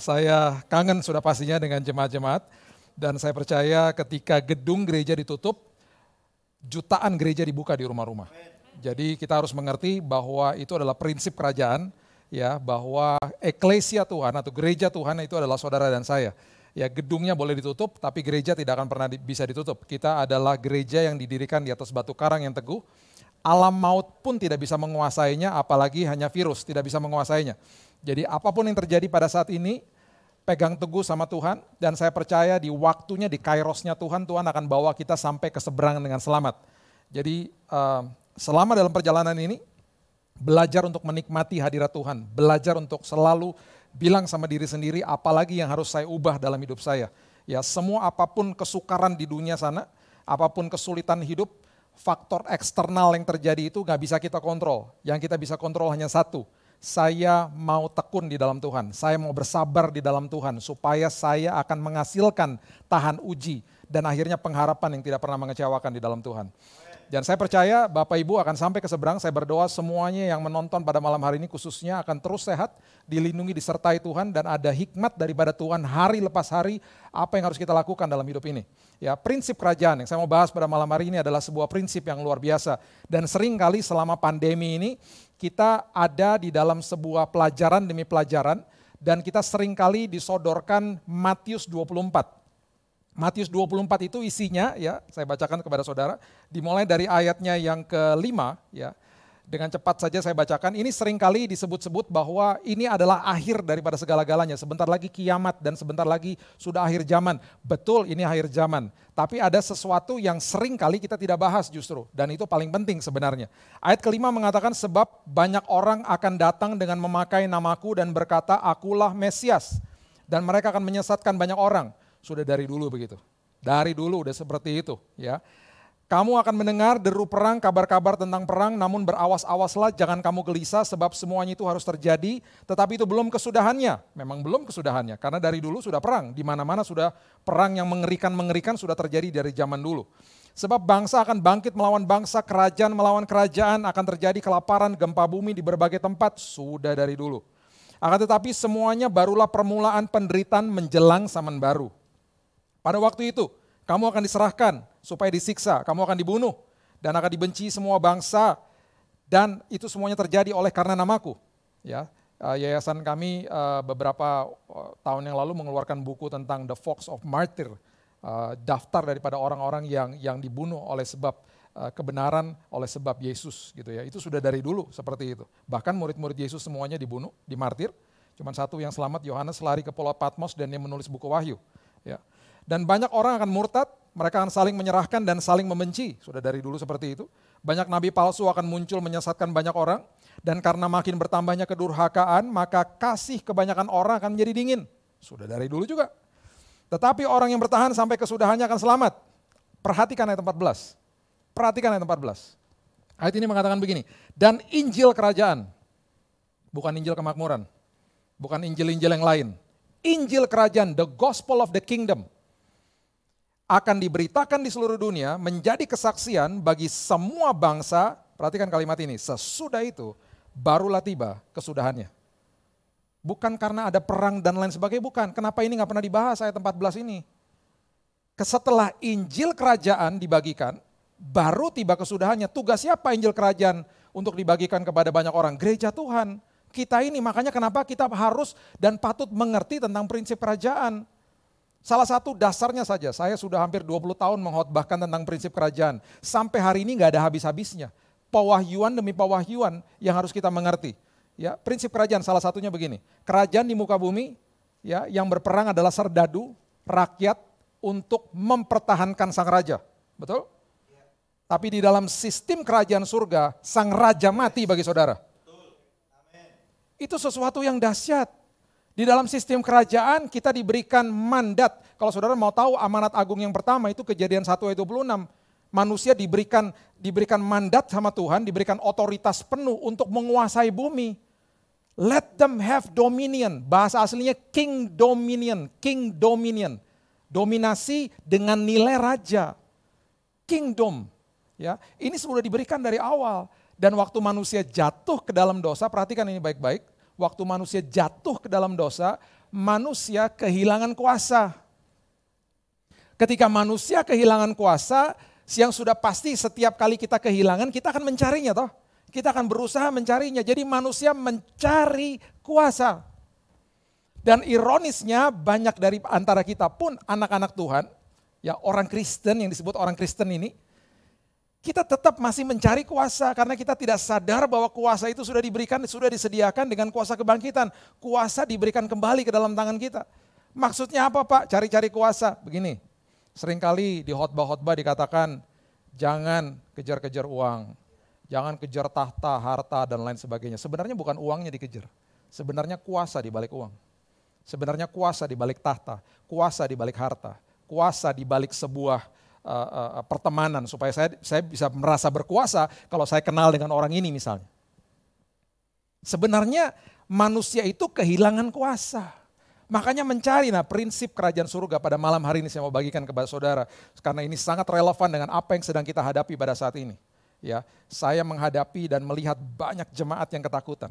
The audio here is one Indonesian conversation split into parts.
Saya kangen sudah pastinya dengan jemaat-jemaat dan saya percaya ketika gedung gereja ditutup, jutaan gereja dibuka di rumah-rumah. Jadi kita harus mengerti bahwa itu adalah prinsip kerajaan, ya, bahwa eklesia Tuhan atau gereja Tuhan itu adalah saudara dan saya. Ya, gedungnya boleh ditutup, tapi gereja tidak akan pernah bisa ditutup. Kita adalah gereja yang didirikan di atas batu karang yang teguh. Alam maut pun tidak bisa menguasainya, apalagi hanya virus tidak bisa menguasainya. Jadi apapun yang terjadi pada saat ini, pegang teguh sama Tuhan, dan saya percaya di waktunya, di kairosnya Tuhan, Tuhan akan bawa kita sampai ke seberang dengan selamat. Jadi selama dalam perjalanan ini, belajar untuk menikmati hadirat Tuhan, belajar untuk selalu bilang sama diri sendiri, apalagi yang harus saya ubah dalam hidup saya. Ya, semua apapun kesukaran di dunia sana, apapun kesulitan hidup, faktor eksternal yang terjadi itu gak bisa kita kontrol. Yang kita bisa kontrol hanya satu, saya mau tekun di dalam Tuhan, saya mau bersabar di dalam Tuhan, supaya saya akan menghasilkan tahan uji, dan akhirnya pengharapan yang tidak pernah mengecewakan di dalam Tuhan. Dan saya percaya Bapak Ibu akan sampai ke seberang. Saya berdoa semuanya yang menonton pada malam hari ini khususnya akan terus sehat, dilindungi, disertai Tuhan, dan ada hikmat daripada Tuhan hari lepas hari apa yang harus kita lakukan dalam hidup ini. Ya, prinsip kerajaan yang saya mau bahas pada malam hari ini adalah sebuah prinsip yang luar biasa. Dan seringkali selama pandemi ini kita ada di dalam sebuah pelajaran demi pelajaran, dan kita seringkali disodorkan Matius 24. Matius 24 itu isinya, ya, saya bacakan kepada saudara, dimulai dari ayatnya yang ke-5, ya. Dengan cepat saja saya bacakan, ini seringkali disebut-sebut bahwa ini adalah akhir daripada segala-galanya, sebentar lagi kiamat dan sebentar lagi sudah akhir zaman. Betul, ini akhir zaman, tapi ada sesuatu yang seringkali kita tidak bahas justru, dan itu paling penting sebenarnya. Ayat ke-5 mengatakan, sebab banyak orang akan datang dengan memakai namaku dan berkata, akulah Mesias, dan mereka akan menyesatkan banyak orang. Sudah dari dulu begitu. Dari dulu udah seperti itu, ya. Kamu akan mendengar deru perang, kabar-kabar tentang perang, namun berawas-awaslah, jangan kamu gelisah sebab semuanya itu harus terjadi, tetapi itu belum kesudahannya. Memang belum kesudahannya, karena dari dulu sudah perang, di mana-mana sudah perang yang mengerikan-mengerikan sudah terjadi dari zaman dulu. Sebab bangsa akan bangkit melawan bangsa, kerajaan melawan kerajaan, akan terjadi kelaparan, gempa bumi di berbagai tempat, sudah dari dulu. Akan tetapi semuanya barulah permulaan penderitaan menjelang zaman baru. Pada waktu itu, kamu akan diserahkan supaya disiksa, kamu akan dibunuh, dan akan dibenci semua bangsa, dan itu semuanya terjadi oleh karena namaku. Ya, yayasan kami beberapa tahun yang lalu mengeluarkan buku tentang The Fox of Martyr, daftar daripada orang-orang yang dibunuh oleh sebab kebenaran, oleh sebab Yesus, gitu ya. Itu sudah dari dulu seperti itu. Bahkan murid-murid Yesus semuanya dibunuh, dimartir. Cuma satu yang selamat, Yohanes lari ke Pulau Patmos dan dia menulis buku Wahyu. Ya. Dan banyak orang akan murtad, mereka akan saling menyerahkan dan saling membenci. Sudah dari dulu seperti itu. Banyak nabi palsu akan muncul menyesatkan banyak orang. Dan karena makin bertambahnya kedurhakaan, maka kasih kebanyakan orang akan menjadi dingin. Sudah dari dulu juga. Tetapi orang yang bertahan sampai kesudahannya akan selamat. Perhatikan ayat 14. Perhatikan ayat 14. Ayat ini mengatakan begini. Dan Injil kerajaan, bukan Injil kemakmuran, bukan Injil-Injil yang lain. Injil kerajaan, the gospel of the kingdom, akan diberitakan di seluruh dunia menjadi kesaksian bagi semua bangsa. Perhatikan kalimat ini, sesudah itu barulah tiba kesudahannya. Bukan karena ada perang dan lain sebagainya, bukan. Kenapa ini gak pernah dibahas ayat 14 ini? Setelah Injil kerajaan dibagikan, baru tiba kesudahannya. Tugas siapa Injil kerajaan untuk dibagikan kepada banyak orang? Gereja Tuhan. Kita ini, makanya kenapa kita harus dan patut mengerti tentang prinsip kerajaan. Salah satu dasarnya saja, saya sudah hampir 20 tahun mengkhotbahkan tentang prinsip kerajaan. Sampai hari ini gak ada habis-habisnya. Pewahyuan demi pewahyuan yang harus kita mengerti. Ya, prinsip kerajaan salah satunya begini. Kerajaan di muka bumi, ya, yang berperang adalah serdadu, rakyat untuk mempertahankan sang raja. Betul? Tapi di dalam sistem kerajaan surga, sang raja mati bagi saudara. Itu sesuatu yang dahsyat. Di dalam sistem kerajaan kita diberikan mandat. Kalau saudara mau tahu amanat agung yang pertama itu Kejadian 1 ayat 26. Manusia diberikan mandat sama Tuhan, diberikan otoritas penuh untuk menguasai bumi. Let them have dominion. Bahasa aslinya king dominion, king dominion. Dominasi dengan nilai raja. Kingdom. Ya, ini sudah diberikan dari awal. Dan waktu manusia jatuh ke dalam dosa, perhatikan ini baik-baik. waktu manusia jatuh ke dalam dosa, manusia kehilangan kuasa. Ketika manusia kehilangan kuasa, yang sudah pasti setiap kali kita kehilangan, kita akan mencarinya toh. Kita akan berusaha mencarinya. Jadi manusia mencari kuasa. Dan ironisnya banyak dari antara kita pun anak-anak Tuhan, ya orang Kristen yang disebut orang Kristen ini, kita tetap masih mencari kuasa karena kita tidak sadar bahwa kuasa itu sudah diberikan, sudah disediakan dengan kuasa kebangkitan. Kuasa diberikan kembali ke dalam tangan kita. Maksudnya apa Pak? Cari-cari kuasa. Begini, seringkali di khotbah-khotbah dikatakan jangan kejar-kejar uang, jangan kejar tahta, harta dan lain sebagainya. Sebenarnya bukan uangnya dikejar, sebenarnya kuasa di balik uang. Sebenarnya kuasa di balik tahta, kuasa di balik harta, kuasa di balik sebuah pertemanan supaya saya bisa merasa berkuasa kalau saya kenal dengan orang ini misalnya. Sebenarnya manusia itu kehilangan kuasa. Makanya mencari prinsip kerajaan surga pada malam hari ini saya mau bagikan kepada saudara. Karena ini sangat relevan dengan apa yang sedang kita hadapi pada saat ini. Ya, saya menghadapi dan melihat banyak jemaat yang ketakutan.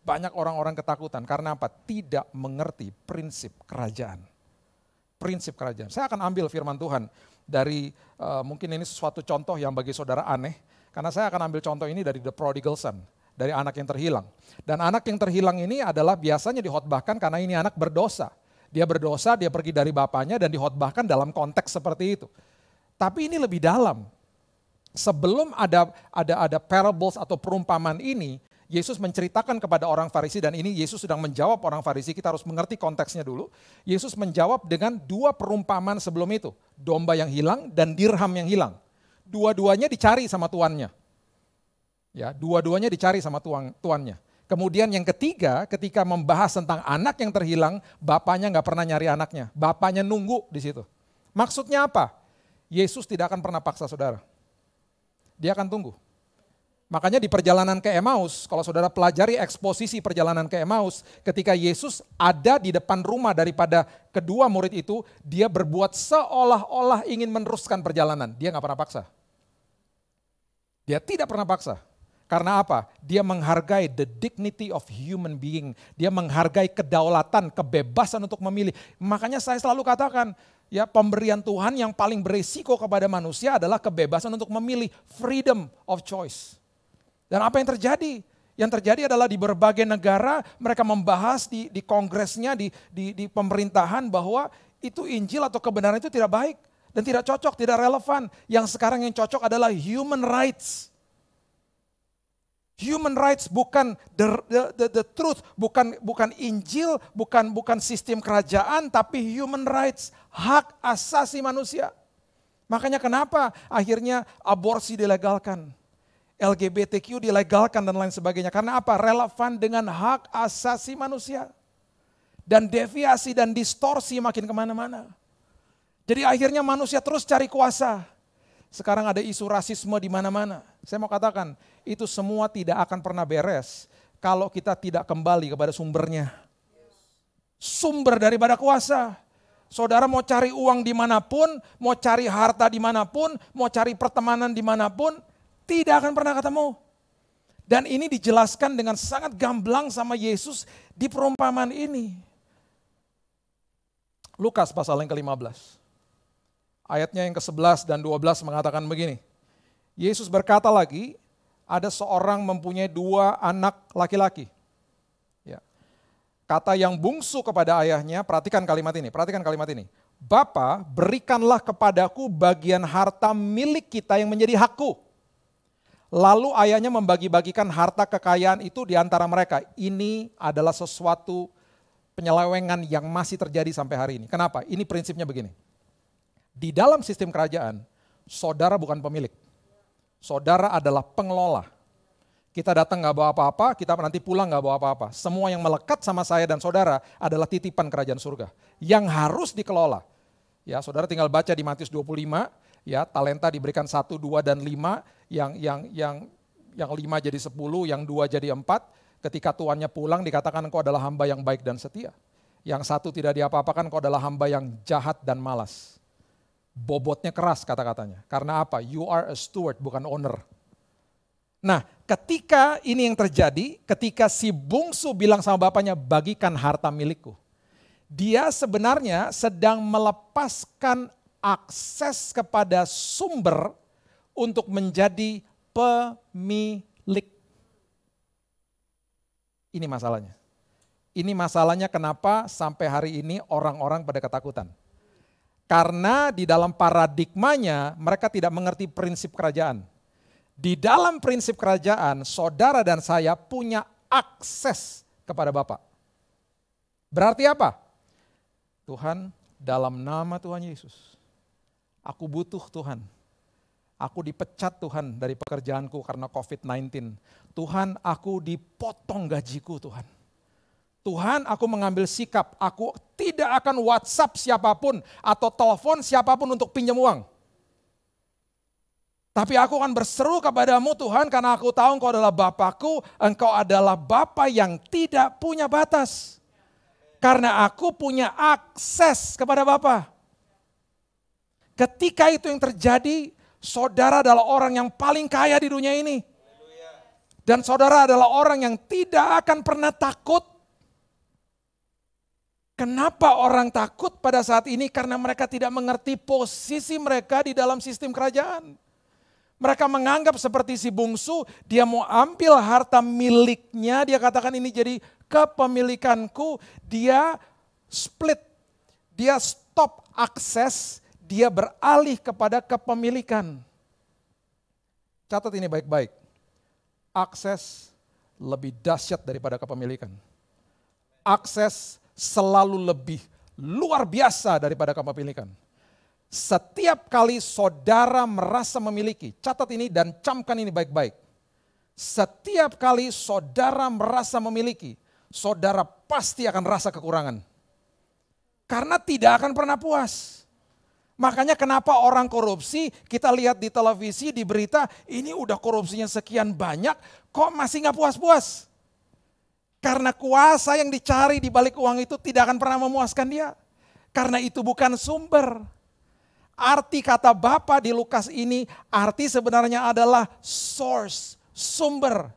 Banyak orang-orang ketakutan karena apa? Tidak mengerti prinsip kerajaan. Prinsip kerajaan. Saya akan ambil firman Tuhan dari mungkin ini sesuatu contoh yang bagi saudara aneh. Karena saya akan ambil contoh ini dari The Prodigal Son. Dari anak yang terhilang. Dan anak yang terhilang ini adalah biasanya dihotbahkan karena ini anak berdosa. Dia berdosa, dia pergi dari bapaknya dan dihotbahkan dalam konteks seperti itu. Tapi ini lebih dalam. Sebelum ada parables atau perumpamaan ini, Yesus menceritakan kepada orang Farisi dan ini Yesus sedang menjawab orang Farisi, kita harus mengerti konteksnya dulu. Yesus menjawab dengan dua perumpamaan sebelum itu. Domba yang hilang dan dirham yang hilang. Dua-duanya dicari sama tuannya. Ya, dua-duanya dicari sama tuannya. Kemudian yang ketiga, ketika membahas tentang anak yang terhilang, bapaknya nggak pernah nyari anaknya. Bapaknya nunggu di situ. Maksudnya apa? Yesus tidak akan pernah paksa saudara. Dia akan tunggu. Makanya di perjalanan ke Emmaus, kalau saudara pelajari eksposisi perjalanan ke Emmaus, ketika Yesus ada di depan rumah daripada kedua murid itu, dia berbuat seolah-olah ingin meneruskan perjalanan. Dia nggak pernah paksa. Dia tidak pernah paksa. Karena apa? Dia menghargai the dignity of human being. Dia menghargai kedaulatan, kebebasan untuk memilih. Makanya saya selalu katakan, ya pemberian Tuhan yang paling beresiko kepada manusia adalah kebebasan untuk memilih, freedom of choice. Dan apa yang terjadi? Yang terjadi adalah di berbagai negara mereka membahas di kongresnya, di pemerintahan bahwa itu Injil atau kebenaran itu tidak baik dan tidak cocok, tidak relevan. Yang sekarang yang cocok adalah human rights. Human rights bukan the truth, bukan Injil, bukan sistem kerajaan, tapi human rights, hak asasi manusia. Makanya kenapa akhirnya aborsi dilegalkan, LGBTQ dilegalkan dan lain sebagainya. Karena apa? Relevan dengan hak asasi manusia. Dan deviasi dan distorsi makin kemana-mana. Jadi akhirnya manusia terus cari kuasa. Sekarang ada isu rasisme di mana-mana. Saya mau katakan, itu semua tidak akan pernah beres kalau kita tidak kembali kepada sumbernya. Sumber daripada kuasa. Saudara mau cari uang dimanapun, mau cari harta dimanapun, mau cari pertemanan dimanapun, tidak akan pernah ketemu. Dan ini dijelaskan dengan sangat gamblang sama Yesus di perumpamaan ini. Lukas pasal yang ke-15. Ayatnya yang ke-11 dan 12 mengatakan begini. Yesus berkata lagi, ada seorang mempunyai dua anak laki-laki. Ya. Kata yang bungsu kepada ayahnya, perhatikan kalimat ini. Bapa, berikanlah kepadaku bagian harta milik kita yang menjadi hakku. Lalu ayahnya membagi-bagikan harta kekayaan itu di antara mereka. Ini adalah sesuatu penyelewengan yang masih terjadi sampai hari ini. Kenapa? Ini prinsipnya begini. Di dalam sistem kerajaan, saudara bukan pemilik. Saudara adalah pengelola. Kita datang gak bawa apa-apa, kita nanti pulang gak bawa apa-apa. Semua yang melekat sama saya dan saudara adalah titipan kerajaan surga. Yang harus dikelola. Ya, saudara tinggal baca di Matius 25, ya talenta diberikan 1, 2, dan 5, yang 5 jadi 10, yang 2 jadi 4. Ketika tuannya pulang dikatakan engkau adalah hamba yang baik dan setia. Yang 1 tidak diapa-apakan, engkau adalah hamba yang jahat dan malas. Bobotnya keras kata-katanya. Karena apa? You are a steward, bukan owner. Nah, ketika ini yang terjadi, ketika si bungsu bilang sama bapaknya, bagikan harta milikku. Dia sebenarnya sedang melepaskan akses kepada sumber untuk menjadi pemilik. Ini masalahnya. Ini masalahnya kenapa sampai hari ini orang-orang pada ketakutan. Karena di dalam paradigmanya mereka tidak mengerti prinsip kerajaan. Di dalam prinsip kerajaan, saudara dan saya punya akses kepada Bapa. Berarti apa? Tuhan, dalam nama Tuhan Yesus, aku butuh Tuhan. Aku dipecat Tuhan dari pekerjaanku karena COVID-19. Tuhan, aku dipotong gajiku Tuhan. Tuhan, aku mengambil sikap, aku tidak akan WhatsApp siapapun atau telepon siapapun untuk pinjam uang. Tapi aku akan berseru kepadamu Tuhan karena aku tahu Engkau adalah Bapakku, Engkau adalah Bapa yang tidak punya batas. Karena aku punya akses kepada Bapa. Ketika itu yang terjadi, saudara adalah orang yang paling kaya di dunia ini. Dan saudara adalah orang yang tidak akan pernah takut. Kenapa orang takut pada saat ini? Karena mereka tidak mengerti posisi mereka di dalam sistem kerajaan. Mereka menganggap seperti si bungsu, dia mau ambil harta miliknya, dia katakan ini jadi kepemilikanku, dia split, dia stop akses, dia beralih kepada kepemilikan. Catat ini baik-baik, akses lebih dahsyat daripada kepemilikan. Akses selalu lebih luar biasa daripada kepemilikan. Setiap kali saudara merasa memiliki, catat ini dan camkan ini baik-baik. Setiap kali saudara merasa memiliki, saudara pasti akan rasa kekurangan. Karena tidak akan pernah puas. Makanya kenapa orang korupsi, kita lihat di televisi, di berita, ini udah korupsinya sekian banyak, kok masih gak puas-puas? Karena kuasa yang dicari di balik uang itu tidak akan pernah memuaskan dia. Karena itu bukan sumber. Arti kata Bapa di Lukas ini, arti sebenarnya adalah source, sumber.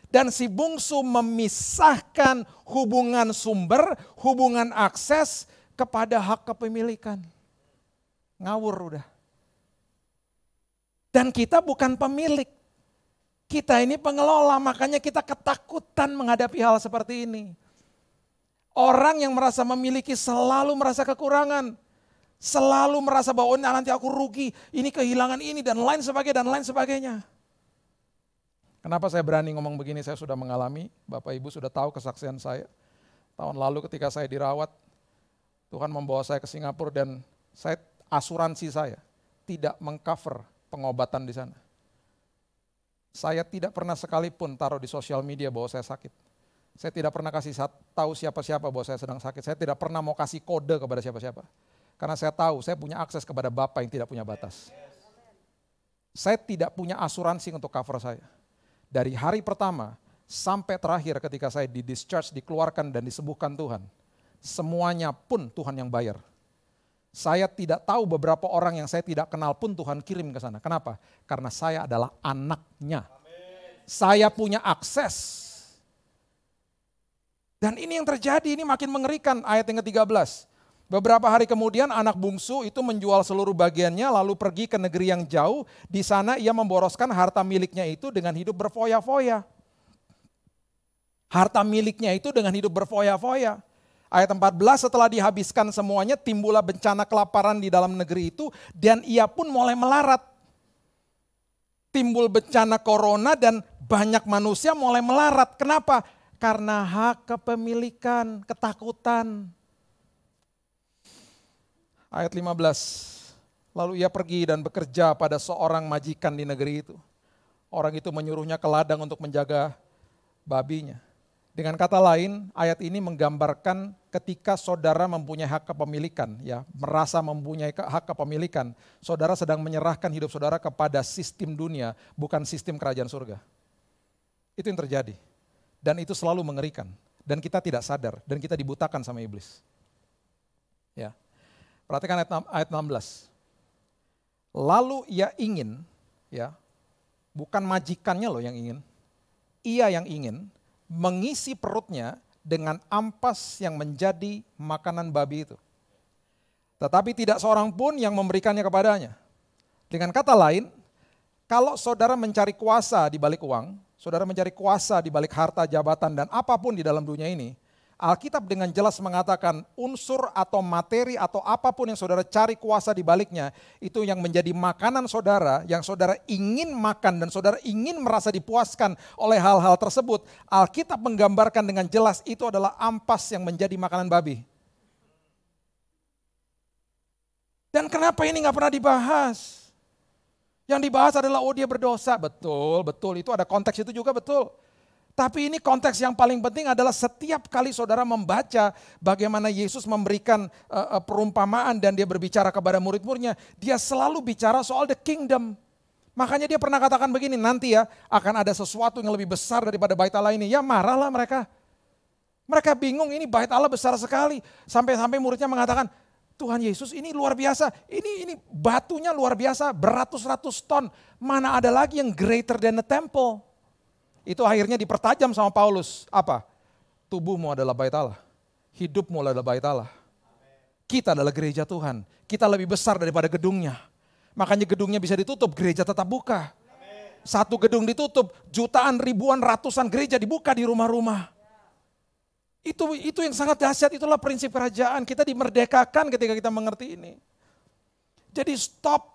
Dan si bungsu memisahkan hubungan sumber, hubungan akses kepada hak kepemilikan. Ngawur udah. Dan kita bukan pemilik. Kita ini pengelola, makanya kita ketakutan menghadapi hal seperti ini. Orang yang merasa memiliki selalu merasa kekurangan. Selalu merasa bahwa nanti aku rugi, ini kehilangan ini dan lain sebagainya. Kenapa saya berani ngomong begini? Saya sudah mengalami, Bapak Ibu sudah tahu kesaksian saya. Tahun lalu ketika saya dirawat, Tuhan membawa saya ke Singapura dan asuransi saya tidak mengcover pengobatan di sana. Saya tidak pernah sekalipun taruh di sosial media bahwa saya sakit. Saya tidak pernah kasih tahu siapa-siapa bahwa saya sedang sakit. Saya tidak pernah mau kasih kode kepada siapa-siapa. Karena saya tahu saya punya akses kepada Bapa yang tidak punya batas. Saya tidak punya asuransi untuk cover saya. Dari hari pertama sampai terakhir ketika saya di-discharge, dikeluarkan dan disembuhkan Tuhan. Semuanya pun Tuhan yang bayar. Saya tidak tahu beberapa orang yang saya tidak kenal pun Tuhan kirim ke sana. Kenapa? Karena saya adalah anaknya. Saya punya akses. Dan ini yang terjadi, ini makin mengerikan ayat yang ke-13. Beberapa hari kemudian anak bungsu itu menjual seluruh bagiannya lalu pergi ke negeri yang jauh. Di sana ia memboroskan harta miliknya itu dengan hidup berfoya-foya. Harta miliknya itu dengan hidup berfoya-foya. Ayat 14, setelah dihabiskan semuanya timbullah bencana kelaparan di dalam negeri itu dan ia pun mulai melarat. Timbul bencana corona dan banyak manusia mulai melarat. Kenapa? Karena hak kepemilikan, ketakutan. Ayat 15, lalu ia pergi dan bekerja pada seorang majikan di negeri itu. Orang itu menyuruhnya ke ladang untuk menjaga babinya. Dengan kata lain, ayat ini menggambarkan ketika saudara mempunyai hak kepemilikan, ya, merasa mempunyai hak kepemilikan, saudara sedang menyerahkan hidup saudara kepada sistem dunia, bukan sistem kerajaan surga. Itu yang terjadi. Dan itu selalu mengerikan. Dan kita tidak sadar, dan kita dibutakan sama iblis. Ya. Perhatikan ayat 16. Lalu ia ingin, ya, bukan majikannya loh yang ingin. Ia yang ingin mengisi perutnya dengan ampas yang menjadi makanan babi itu. Tetapi tidak seorang pun yang memberikannya kepadanya. Dengan kata lain, kalau saudara mencari kuasa di balik uang, saudara mencari kuasa di balik harta, jabatan, dan apapun di dalam dunia ini, Alkitab dengan jelas mengatakan unsur atau materi atau apapun yang saudara cari kuasa di baliknya, itu yang menjadi makanan saudara, yang saudara ingin makan dan saudara ingin merasa dipuaskan oleh hal-hal tersebut. Alkitab menggambarkan dengan jelas itu adalah ampas yang menjadi makanan babi. Dan kenapa ini gak pernah dibahas? Yang dibahas adalah dia berdosa. Betul, itu ada konteks itu juga betul. Tapi ini konteks yang paling penting adalah setiap kali saudara membaca bagaimana Yesus memberikan perumpamaan dan dia berbicara kepada murid-muridnya, dia selalu bicara soal the kingdom. Makanya dia pernah katakan begini, nanti ya akan ada sesuatu yang lebih besar daripada bait Allah ini. Ya marahlah mereka. Mereka bingung, ini bait Allah besar sekali. Sampai-sampai muridnya mengatakan, Tuhan Yesus ini luar biasa, ini batunya luar biasa, beratus-ratus ton. Mana ada lagi yang greater than the temple? Itu akhirnya dipertajam sama Paulus. Apa? Tubuhmu adalah bait Allah. Hidupmu adalah bait Allah. Kita adalah gereja Tuhan. Kita lebih besar daripada gedungnya. Makanya gedungnya bisa ditutup, gereja tetap buka. Satu gedung ditutup, jutaan, ribuan, ratusan gereja dibuka di rumah-rumah. Itu yang sangat dahsyat, itulah prinsip kerajaan. Kita dimerdekakan ketika kita mengerti ini. Jadi stop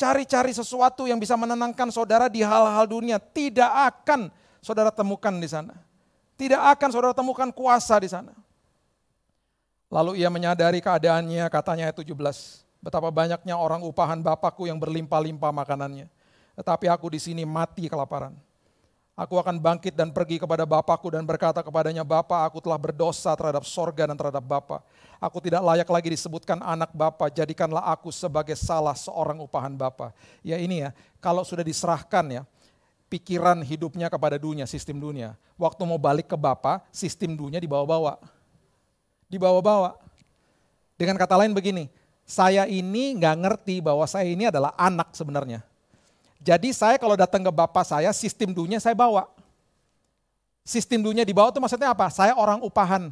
cari-cari sesuatu yang bisa menenangkan saudara di hal-hal dunia. Tidak akan saudara temukan di sana. Tidak akan saudara temukan kuasa di sana. Lalu ia menyadari keadaannya, katanya ayat 17. Betapa banyaknya orang upahan Bapakku yang berlimpah-limpah makanannya. Tetapi aku di sini mati kelaparan. Aku akan bangkit dan pergi kepada Bapakku dan berkata kepadanya, Bapa, aku telah berdosa terhadap sorga dan terhadap Bapa. Aku tidak layak lagi disebutkan anak Bapa, jadikanlah aku sebagai salah seorang upahan Bapa. Ya ini ya, kalau sudah diserahkan ya, pikiran hidupnya kepada dunia, sistem dunia. Waktu mau balik ke Bapa, sistem dunia dibawa-bawa. Dibawa-bawa. Dengan kata lain begini, saya ini nggak ngerti bahwa saya ini adalah anak sebenarnya. Jadi saya kalau datang ke Bapak saya, sistem dunia saya bawa. Sistem dunia dibawa itu maksudnya apa? Saya orang upahan.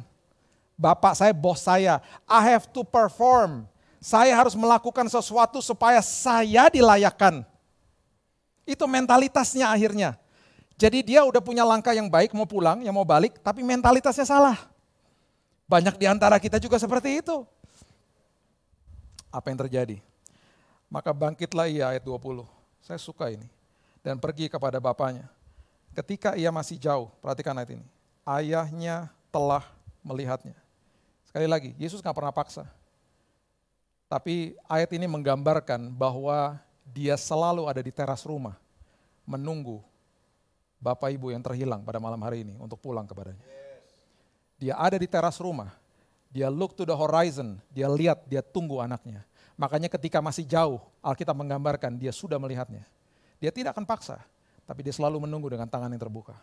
Bapak saya, bos saya. I have to perform. Saya harus melakukan sesuatu supaya saya dilayakkan. Itu mentalitasnya akhirnya. Jadi dia udah punya langkah yang baik, mau pulang, yang mau balik, tapi mentalitasnya salah. Banyak di antara kita juga seperti itu. Apa yang terjadi? Maka bangkitlah ia, ayat 20. Saya suka ini. Dan pergi kepada bapaknya. Ketika ia masih jauh, perhatikan ayat ini. Ayahnya telah melihatnya. Sekali lagi, Yesus gak pernah paksa. Tapi ayat ini menggambarkan bahwa dia selalu ada di teras rumah. Menunggu Bapak Ibu yang terhilang pada malam hari ini untuk pulang kepadanya. Dia ada di teras rumah. Dia look to the horizon. Dia lihat, dia tunggu anaknya. Makanya ketika masih jauh, Alkitab menggambarkan dia sudah melihatnya. Dia tidak akan paksa, tapi dia selalu menunggu dengan tangan yang terbuka.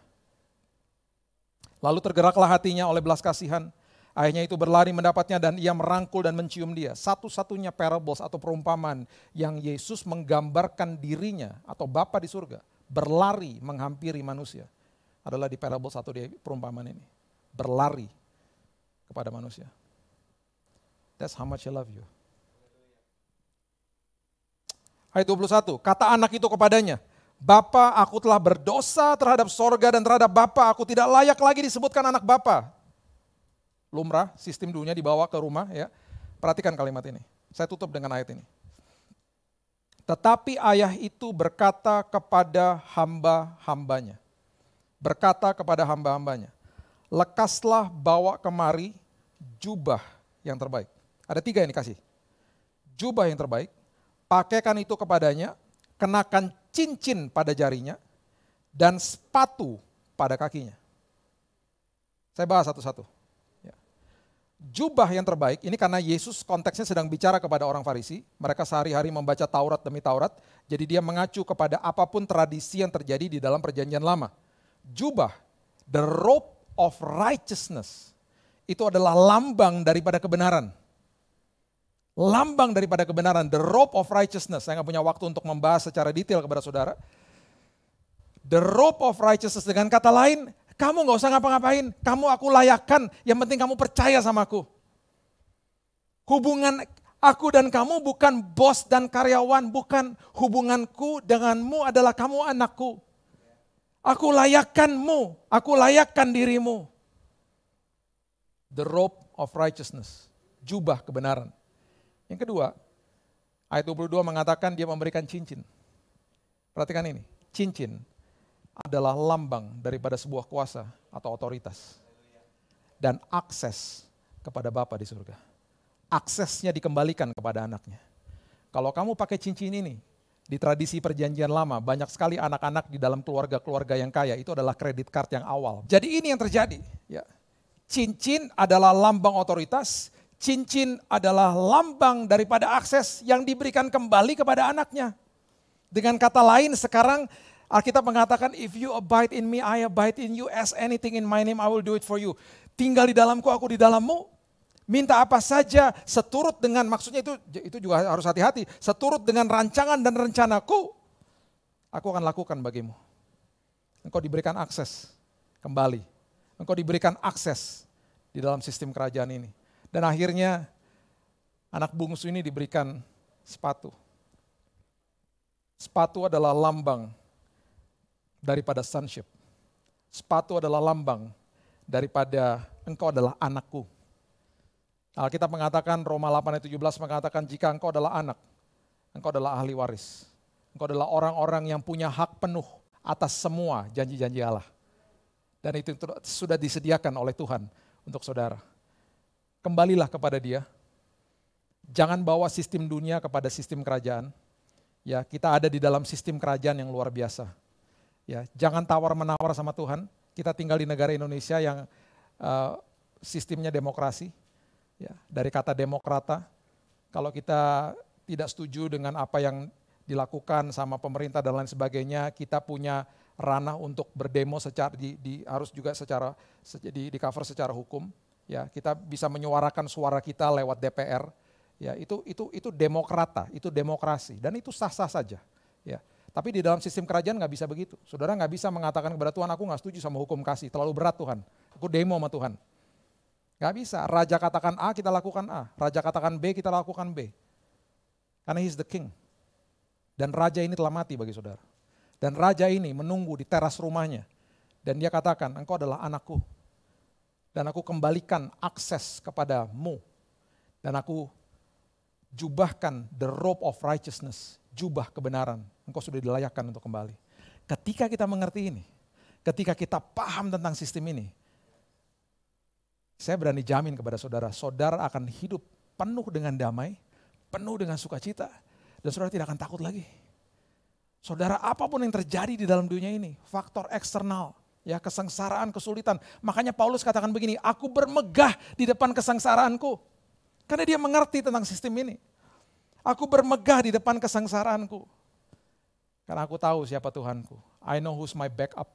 Lalu tergeraklah hatinya oleh belas kasihan. Ayahnya itu berlari mendapatnya dan ia merangkul dan mencium dia. Satu-satunya parables atau perumpamaan yang Yesus menggambarkan dirinya atau Bapa di surga berlari menghampiri manusia adalah di parables atau di perumpamaan ini. Berlari kepada manusia. That's how much I love you. Ayat 21, kata anak itu kepadanya, Bapa, aku telah berdosa terhadap sorga dan terhadap Bapa, aku tidak layak lagi disebutkan anak Bapa. Lumrah, sistem dunia dibawa ke rumah ya. Perhatikan kalimat ini, saya tutup dengan ayat ini. Tetapi ayah itu berkata kepada hamba-hambanya. Berkata kepada hamba-hambanya, lekaslah bawa kemari jubah yang terbaik. Ada 3 yang dikasih. Jubah yang terbaik. Pakaikan itu kepadanya, kenakan cincin pada jarinya, dan sepatu pada kakinya. Saya bahas satu-satu. Ya. Jubah yang terbaik, ini karena Yesus konteksnya sedang bicara kepada orang Farisi, mereka sehari-hari membaca Taurat demi Taurat, jadi dia mengacu kepada apapun tradisi yang terjadi di dalam perjanjian lama. Jubah, the robe of righteousness, itu adalah lambang daripada kebenaran. Lambang daripada kebenaran, the robe of righteousness. Saya nggak punya waktu untuk membahas secara detail kepada saudara. The robe of righteousness, dengan kata lain, kamu gak usah ngapa-ngapain, kamu aku layakkan, yang penting kamu percaya sama aku. Hubungan aku dan kamu bukan bos dan karyawan, bukan. Hubunganku denganmu adalah kamu anakku. Aku layakkanmu, aku layakkan dirimu. The robe of righteousness, jubah kebenaran. Yang kedua, ayat 22 mengatakan dia memberikan cincin. Perhatikan ini, cincin adalah lambang daripada sebuah kuasa atau otoritas. Dan akses kepada Bapa di surga. Aksesnya dikembalikan kepada anaknya. Kalau kamu pakai cincin ini, di tradisi perjanjian lama, banyak sekali anak-anak di dalam keluarga-keluarga yang kaya, itu adalah kredit card yang awal. Jadi ini yang terjadi. Ya. Cincin adalah lambang otoritas, cincin adalah lambang daripada akses yang diberikan kembali kepada anaknya. Dengan kata lain sekarang Alkitab mengatakan, if you abide in me, I abide in you, ask anything in my name, I will do it for you. Tinggal di dalamku, aku di dalammu. Minta apa saja seturut dengan, maksudnya itu juga harus hati-hati, seturut dengan rancangan dan rencanaku, aku akan lakukan bagimu. Engkau diberikan akses kembali. Engkau diberikan akses di dalam sistem kerajaan ini. Dan akhirnya anak bungsu ini diberikan sepatu. Sepatu adalah lambang daripada sonship. Sepatu adalah lambang daripada engkau adalah anakku. Alkitab mengatakan, Roma 8 ayat 17 mengatakan, jika engkau adalah anak, engkau adalah ahli waris. Engkau adalah orang-orang yang punya hak penuh atas semua janji-janji Allah. Dan itu sudah disediakan oleh Tuhan untuk saudara. Kembalilah kepada Dia. Jangan bawa sistem dunia kepada sistem kerajaan. Ya, kita ada di dalam sistem kerajaan yang luar biasa. Ya, jangan tawar-menawar sama Tuhan. Kita tinggal di negara Indonesia yang sistemnya demokrasi. Ya, dari kata demokrata, kalau kita tidak setuju dengan apa yang dilakukan sama pemerintah dan lain sebagainya, kita punya ranah untuk berdemo secara harus juga secara di cover secara hukum. Ya, kita bisa menyuarakan suara kita lewat DPR. Ya, itu demokrata, itu demokrasi dan itu sah-sah saja. Ya, tapi di dalam sistem kerajaan nggak bisa begitu. Saudara nggak bisa mengatakan kepada Tuhan, aku nggak setuju sama hukum kasih, terlalu berat Tuhan. Aku demo sama Tuhan. Gak bisa, raja katakan A, kita lakukan A. Raja katakan B, kita lakukan B. Karena he's the king. Dan raja ini telah mati bagi saudara. Dan raja ini menunggu di teras rumahnya. Dan dia katakan, engkau adalah anakku. Dan aku kembalikan akses kepadamu. Dan aku jubahkan the robe of righteousness. Jubah kebenaran. Engkau sudah dilayakkan untuk kembali. Ketika kita mengerti ini, ketika kita paham tentang sistem ini, saya berani jamin kepada saudara, saudara akan hidup penuh dengan damai, penuh dengan sukacita, dan saudara tidak akan takut lagi. Saudara, apapun yang terjadi di dalam dunia ini, faktor eksternal, ya kesengsaraan, kesulitan. Makanya Paulus katakan begini, aku bermegah di depan kesengsaraanku. Karena dia mengerti tentang sistem ini. Aku bermegah di depan kesengsaraanku. Karena aku tahu siapa Tuhanku. I know who's my backup.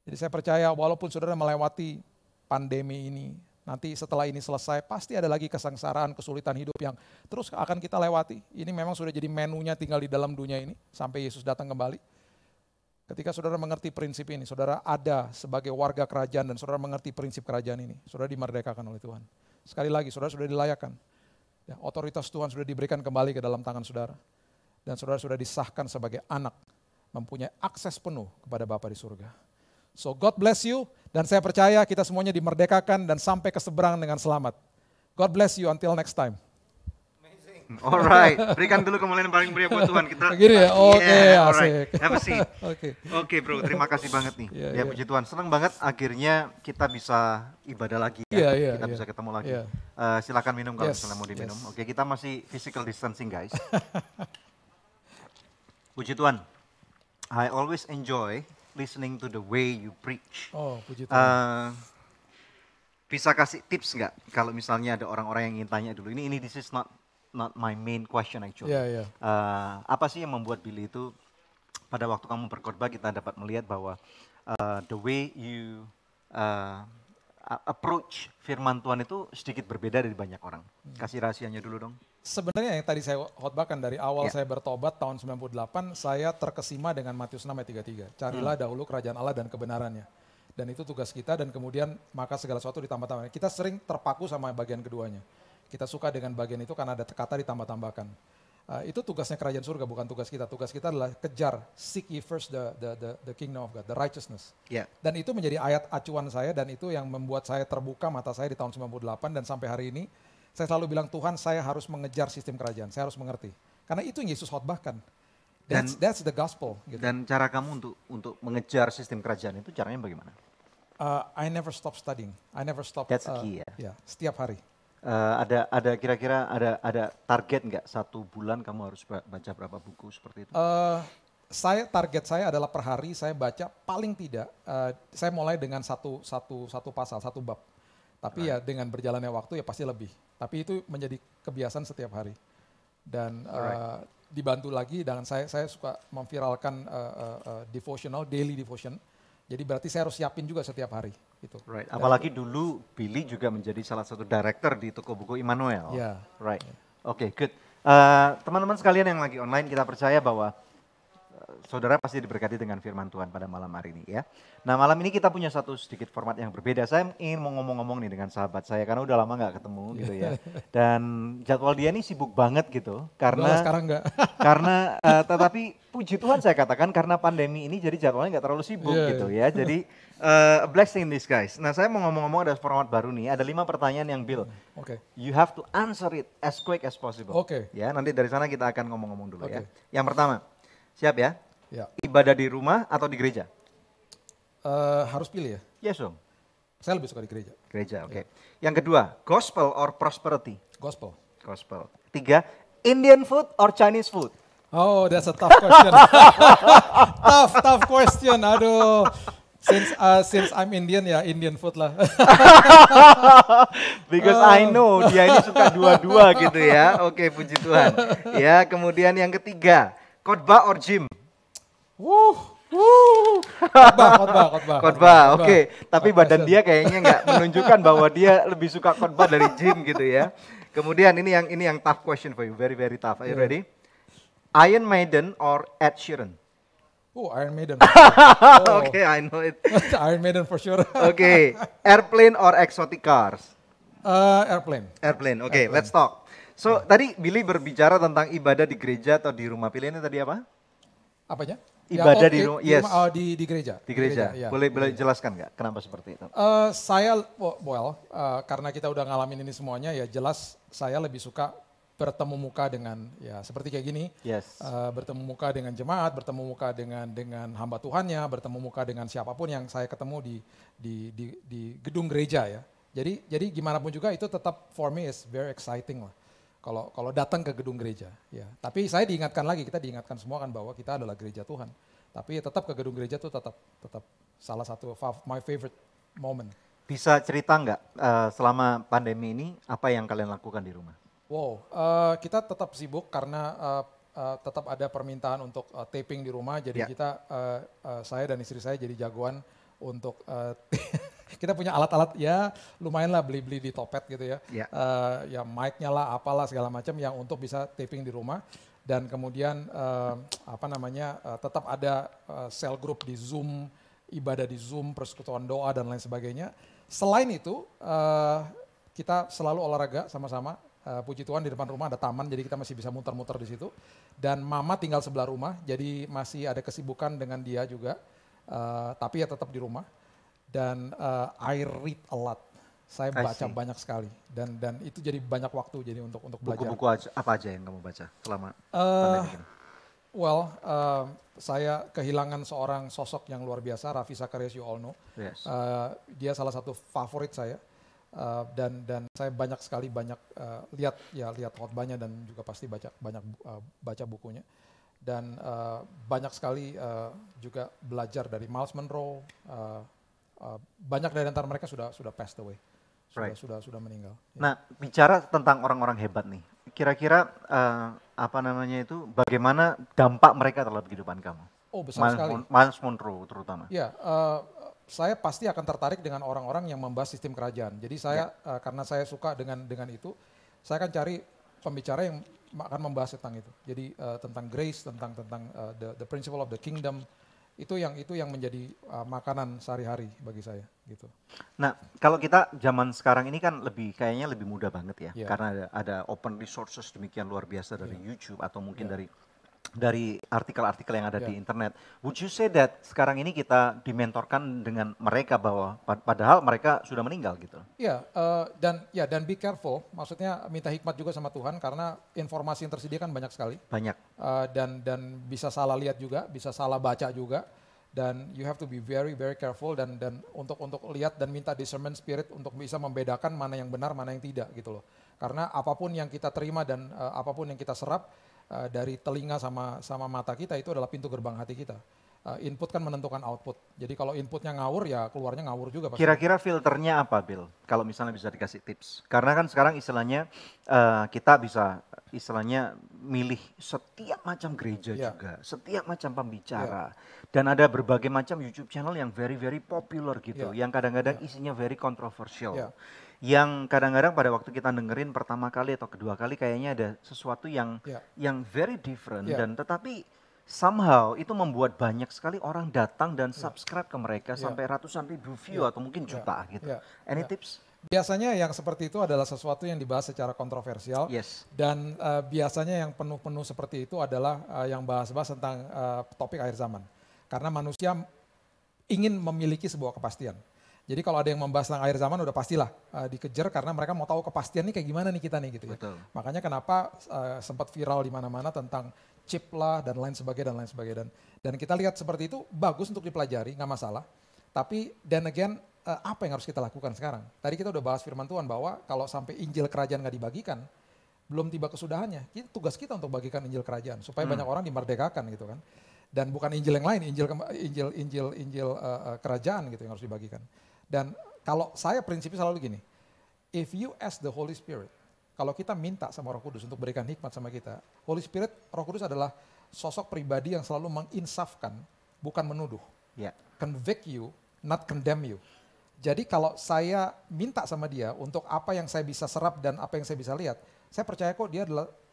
Jadi saya percaya walaupun saudara melewati pandemi ini, nanti setelah ini selesai, pasti ada lagi kesengsaraan, kesulitan hidup yang terus akan kita lewati. Ini memang sudah jadi menunya tinggal di dalam dunia ini, sampai Yesus datang kembali. Ketika saudara mengerti prinsip ini, saudara ada sebagai warga kerajaan dan saudara mengerti prinsip kerajaan ini, saudara dimerdekakan oleh Tuhan. Sekali lagi, saudara sudah dilayakkan. Ya, otoritas Tuhan sudah diberikan kembali ke dalam tangan saudara. Dan saudara sudah disahkan sebagai anak, mempunyai akses penuh kepada Bapa di surga. So God bless you, dan saya percaya kita semuanya dimerdekakan dan sampai ke seberang dengan selamat. God bless you until next time. Alright, berikan dulu kemuliaan paling meriah buat Tuhan kita. Begini ya, oke, yeah, asik. Alright, have a seat. Oke. Oke bro, terima kasih banget nih. Yeah, Puji Tuhan, senang banget akhirnya kita bisa ibadah lagi ya. Kita bisa ketemu lagi. Silakan minum kalau misalnya mau diminum. Oke, kita masih physical distancing guys. Puji Tuhan, I always enjoy listening to the way you preach. Oh, puji Tuhan. Bisa kasih tips nggak kalau misalnya ada orang-orang yang ingin tanya dulu. Ini this is not my main question actually. Apa sih yang membuat Billy itu pada waktu kamu berkhotbah kita dapat melihat bahwa the way you approach firman Tuhan itu sedikit berbeda dari banyak orang. Kasih rahasianya dulu dong. Sebenarnya yang tadi saya khotbahkan dari awal saya bertobat tahun 98, saya terkesima dengan Matius 6 ayat 33. Carilah dahulu kerajaan Allah dan kebenarannya. Dan itu tugas kita, dan kemudian maka segala sesuatu ditambah-tambahkan. Kita sering terpaku sama bagian keduanya. Kita suka dengan bagian itu karena ada kata ditambah-tambahkan. Itu tugasnya kerajaan surga, bukan tugas kita. Tugas kita adalah kejar, seek ye first the kingdom of God, the righteousness. Dan itu menjadi ayat acuan saya, dan itu yang membuat saya terbuka mata saya di tahun 98, dan sampai hari ini saya selalu bilang, Tuhan, saya harus mengejar sistem kerajaan, saya harus mengerti. Karena itu yang Yesus khotbahkan. That's the gospel. Gitu. Dan cara kamu untuk mengejar sistem kerajaan itu caranya bagaimana? I never stop studying. I never stop. That's the key ya. Ya, setiap hari. Ada kira-kira ada target nggak, 1 bulan kamu harus baca berapa buku seperti itu? Target saya adalah per hari saya baca paling tidak. Saya mulai dengan satu pasal, 1 bab. Tapi ya dengan berjalannya waktu ya pasti lebih. Tapi itu menjadi kebiasaan setiap hari. Dan dibantu lagi dengan saya suka memviralkan devotional, daily devotion. Jadi berarti saya harus siapin juga setiap hari. Gitu. Right. Apalagi dulu Billy juga menjadi salah satu director di toko buku Immanuel. Yeah. Right. Oke, good. Teman-teman sekalian yang lagi online, kita percaya bahwa saudara pasti diberkati dengan firman Tuhan pada malam hari ini ya. Nah, malam ini kita punya satu sedikit format yang berbeda. Saya ingin mau ngomong-ngomong nih dengan sahabat saya karena udah lama nggak ketemu gitu ya. Dan jadwal dia nih sibuk banget gitu karena sekarang enggak. Karena tetapi puji Tuhan saya katakan karena pandemi ini jadi jadwalnya nggak terlalu sibuk gitu ya. Jadi a blessing in disguise. Nah, saya mau ngomong-ngomong ada format baru nih. Ada 5 pertanyaan yang Bill. You have to answer it as quick as possible. Ya, nanti dari sana kita akan ngomong-ngomong dulu ya. Yang pertama, siap ya? Ibadah di rumah atau di gereja? Harus pilih ya? Yes dong. Saya lebih suka di gereja. Gereja, oke. Yang kedua, gospel or prosperity? Gospel. Gospel. 3, Indian food or Chinese food? Oh, that's a tough question. tough question. Aduh. Since I'm Indian ya Indian food lah. Because I know dia ini suka dua-dua gitu ya. Oke, puji Tuhan. Ya, kemudian yang ketiga, khotbah or gym? Khotbah, oke. Tapi badan dia kayaknya nggak menunjukkan bahwa dia lebih suka khotbah dari gym gitu ya. Kemudian ini yang tough question for you, very very tough. Are you ready? Iron Maiden or Ed Sheeran? Iron Maiden. Okay, I know it. Iron Maiden for sure. Okay, airplane or exotic cars? Airplane. Airplane. Okay, let's talk. So tadi Billy berbicara tentang ibadah di gereja atau di rumah. Pilihannya tadi apa? Apanya? Ibadah di rumah, yes. Di gereja. Di gereja. Ya. Boleh jelaskan nggak kenapa seperti itu? Karena kita udah ngalamin ini semuanya, ya jelas saya lebih suka bertemu muka dengan, ya seperti kayak gini. Yes. Bertemu muka dengan jemaat, bertemu muka dengan hamba Tuhannya, bertemu muka dengan siapapun yang saya ketemu di gedung gereja ya. Jadi gimana pun juga itu tetap for me is very exciting lah. Kalau datang ke gedung gereja, ya. Tapi saya kita diingatkan semua kan bahwa kita adalah gereja Tuhan. Tapi ya tetap ke gedung gereja itu tetap salah satu my favorite moment. Bisa cerita nggak selama pandemi ini apa yang kalian lakukan di rumah? Kita tetap sibuk karena tetap ada permintaan untuk taping di rumah. Jadi saya dan istri saya jadi jagoan untuk kita punya alat-alat ya lumayan lah beli di Topet gitu ya. Ya mic-nya lah apalah segala macam yang untuk bisa taping di rumah. Dan kemudian tetap ada cell group di Zoom, ibadah di Zoom, persekutuan doa dan lain sebagainya. Selain itu kita selalu olahraga sama-sama. Puji Tuhan di depan rumah ada taman, jadi kita masih bisa muter-muter di situ. Dan mama tinggal sebelah rumah, jadi masih ada kesibukan dengan dia juga. Tapi ya tetap di rumah. Dan I read a lot. Saya baca banyak sekali dan itu jadi banyak waktu jadi untuk belajar. Buku-buku apa aja yang kamu baca selama pandemi ini? Saya kehilangan seorang sosok yang luar biasa, Ravi Zacharias, you all know. Yes. Dia salah satu favorit saya. Dan saya banyak sekali lihat khotbahnya dan juga pasti baca bukunya. Dan banyak sekali juga belajar dari Miles Monroe. Banyak dari antara mereka sudah passed away, sudah meninggal. Nah, bicara tentang orang-orang hebat nih, kira-kira bagaimana dampak mereka terhadap kehidupan kamu? Besar sekali. Miles Monroe terutama. Ya, saya pasti akan tertarik dengan orang-orang yang membahas sistem kerajaan. Jadi saya karena saya suka dengan itu, saya akan cari pembicara yang akan membahas tentang itu. Jadi tentang grace, tentang the principle of the kingdom, itu yang menjadi makanan sehari-hari bagi saya gitu. Nah, kalau kita zaman sekarang ini kan kayaknya lebih mudah banget ya, karena ada open resources demikian luar biasa dari YouTube atau mungkin dari artikel-artikel yang ada di internet. Would you say that sekarang ini kita dimentorkan dengan mereka bahwa padahal mereka sudah meninggal gitu? Iya, dan be careful, maksudnya minta hikmat juga sama Tuhan karena informasi yang tersedia kan banyak sekali. Banyak. Dan bisa salah lihat juga, bisa salah baca juga, dan you have to be very very careful dan untuk lihat dan minta discernment spirit untuk bisa membedakan mana yang benar, mana yang tidak gitu loh. Karena apapun yang kita terima dan apapun yang kita serap dari telinga sama mata kita itu adalah pintu gerbang hati kita. Input kan menentukan output. Jadi kalau inputnya ngawur ya keluarnya ngawur juga pasti. Kira-kira filternya apa, Bill? Kalau misalnya bisa dikasih tips. Karena kan sekarang istilahnya kita bisa istilahnya milih setiap macam gereja juga, setiap macam pembicara. Dan ada berbagai macam YouTube channel yang very very popular gitu, yang kadang-kadang isinya very controversial. Yang kadang-kadang pada waktu kita dengerin pertama kali atau kedua kali kayaknya ada sesuatu yang very different dan tetapi somehow itu membuat banyak sekali orang datang dan subscribe ke mereka sampai ratusan ribu view atau mungkin juta gitu. Any tips? Biasanya yang seperti itu adalah sesuatu yang dibahas secara kontroversial dan biasanya yang penuh-penuh seperti itu adalah yang bahas-bahas tentang topik akhir zaman. Karena manusia ingin memiliki sebuah kepastian. Jadi kalau ada yang membahas tentang akhir zaman udah pastilah dikejar karena mereka mau tahu kepastian nih kayak gimana nih kita nih gitu ya. Betul. Makanya kenapa sempat viral di mana-mana tentang chip lah dan lain sebagainya. Dan kita lihat seperti itu bagus untuk dipelajari, nggak masalah. Tapi then again apa yang harus kita lakukan sekarang? Tadi kita udah bahas firman Tuhan bahwa kalau sampai Injil Kerajaan nggak dibagikan, belum tiba kesudahannya. Tugas kita untuk bagikan Injil Kerajaan supaya banyak orang dimerdekakan gitu kan. Dan bukan Injil yang lain, Injil Kerajaan gitu yang harus dibagikan. Dan kalau saya prinsipnya selalu gini, if you ask the Holy Spirit, kalau kita minta sama Roh Kudus untuk berikan hikmat sama kita, Holy Spirit, Roh Kudus adalah sosok pribadi yang selalu menginsafkan, bukan menuduh. Convict you, not condemn you. Jadi kalau saya minta sama dia untuk apa yang saya bisa serap dan apa yang saya bisa lihat, saya percaya kok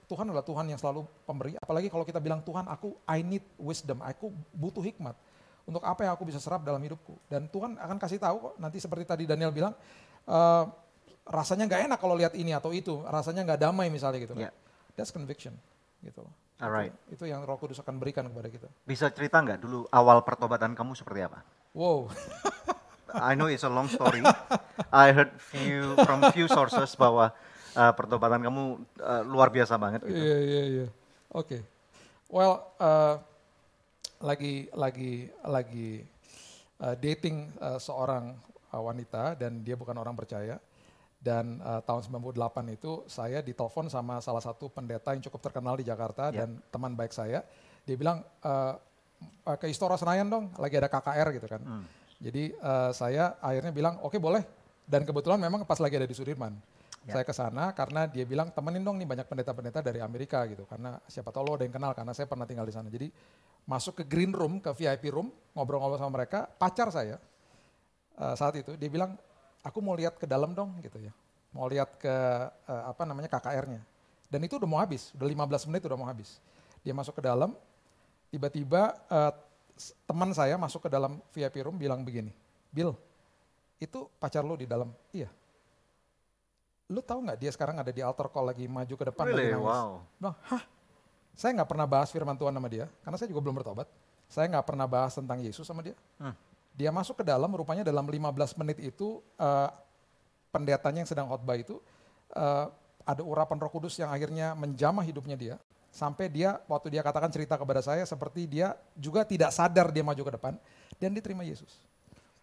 Tuhan adalah Tuhan yang selalu pemberi. Apalagi kalau kita bilang Tuhan I need wisdom, aku butuh hikmat. Untuk apa yang aku bisa serap dalam hidupku. Dan Tuhan akan kasih tahu kok, nanti seperti tadi Daniel bilang, rasanya nggak enak kalau lihat ini atau itu, rasanya nggak damai misalnya gitu. That's conviction gitu. Alright. Itu yang Roh Kudus akan berikan kepada kita. Bisa cerita nggak dulu awal pertobatan kamu seperti apa? Wow. I know it's a long story. I heard from few sources bahwa pertobatan kamu luar biasa banget gitu. Iya. Oke. Well, lagi dating seorang wanita dan dia bukan orang percaya. Dan tahun 98 itu saya ditelepon sama salah satu pendeta yang cukup terkenal di Jakarta dan teman baik saya. Dia bilang ke Istora Senayan dong, lagi ada KKR gitu kan. Jadi saya akhirnya bilang oke, boleh. Dan kebetulan memang pas lagi ada di Sudirman. Saya ke sana karena dia bilang temenin dong nih banyak pendeta-pendeta dari Amerika gitu. Karena siapa tahu lo ada yang kenal karena saya pernah tinggal di sana. Jadi masuk ke green room, ke VIP room, ngobrol-ngobrol sama mereka. Pacar saya saat itu dia bilang, aku mau lihat ke dalam dong gitu ya. Mau lihat ke KKR-nya. Dan itu udah mau habis, udah 15 menit udah mau habis. Dia masuk ke dalam, tiba-tiba teman saya masuk ke dalam VIP room bilang begini, Bill, itu pacar lo di dalam? Iya. Lu tahu nggak dia sekarang ada di altar call lagi maju ke depan lagi nangis. Wow. Bilang, hah? Saya nggak pernah bahas firman Tuhan sama dia, karena saya juga belum bertobat. Saya nggak pernah bahas tentang Yesus sama dia. Dia masuk ke dalam, rupanya dalam 15 menit itu pendetanya yang sedang khotbah itu ada urapan Roh Kudus yang akhirnya menjamah hidupnya dia. Sampai dia, waktu dia katakan cerita kepada saya, seperti dia juga tidak sadar dia maju ke depan, dan dia terima Yesus.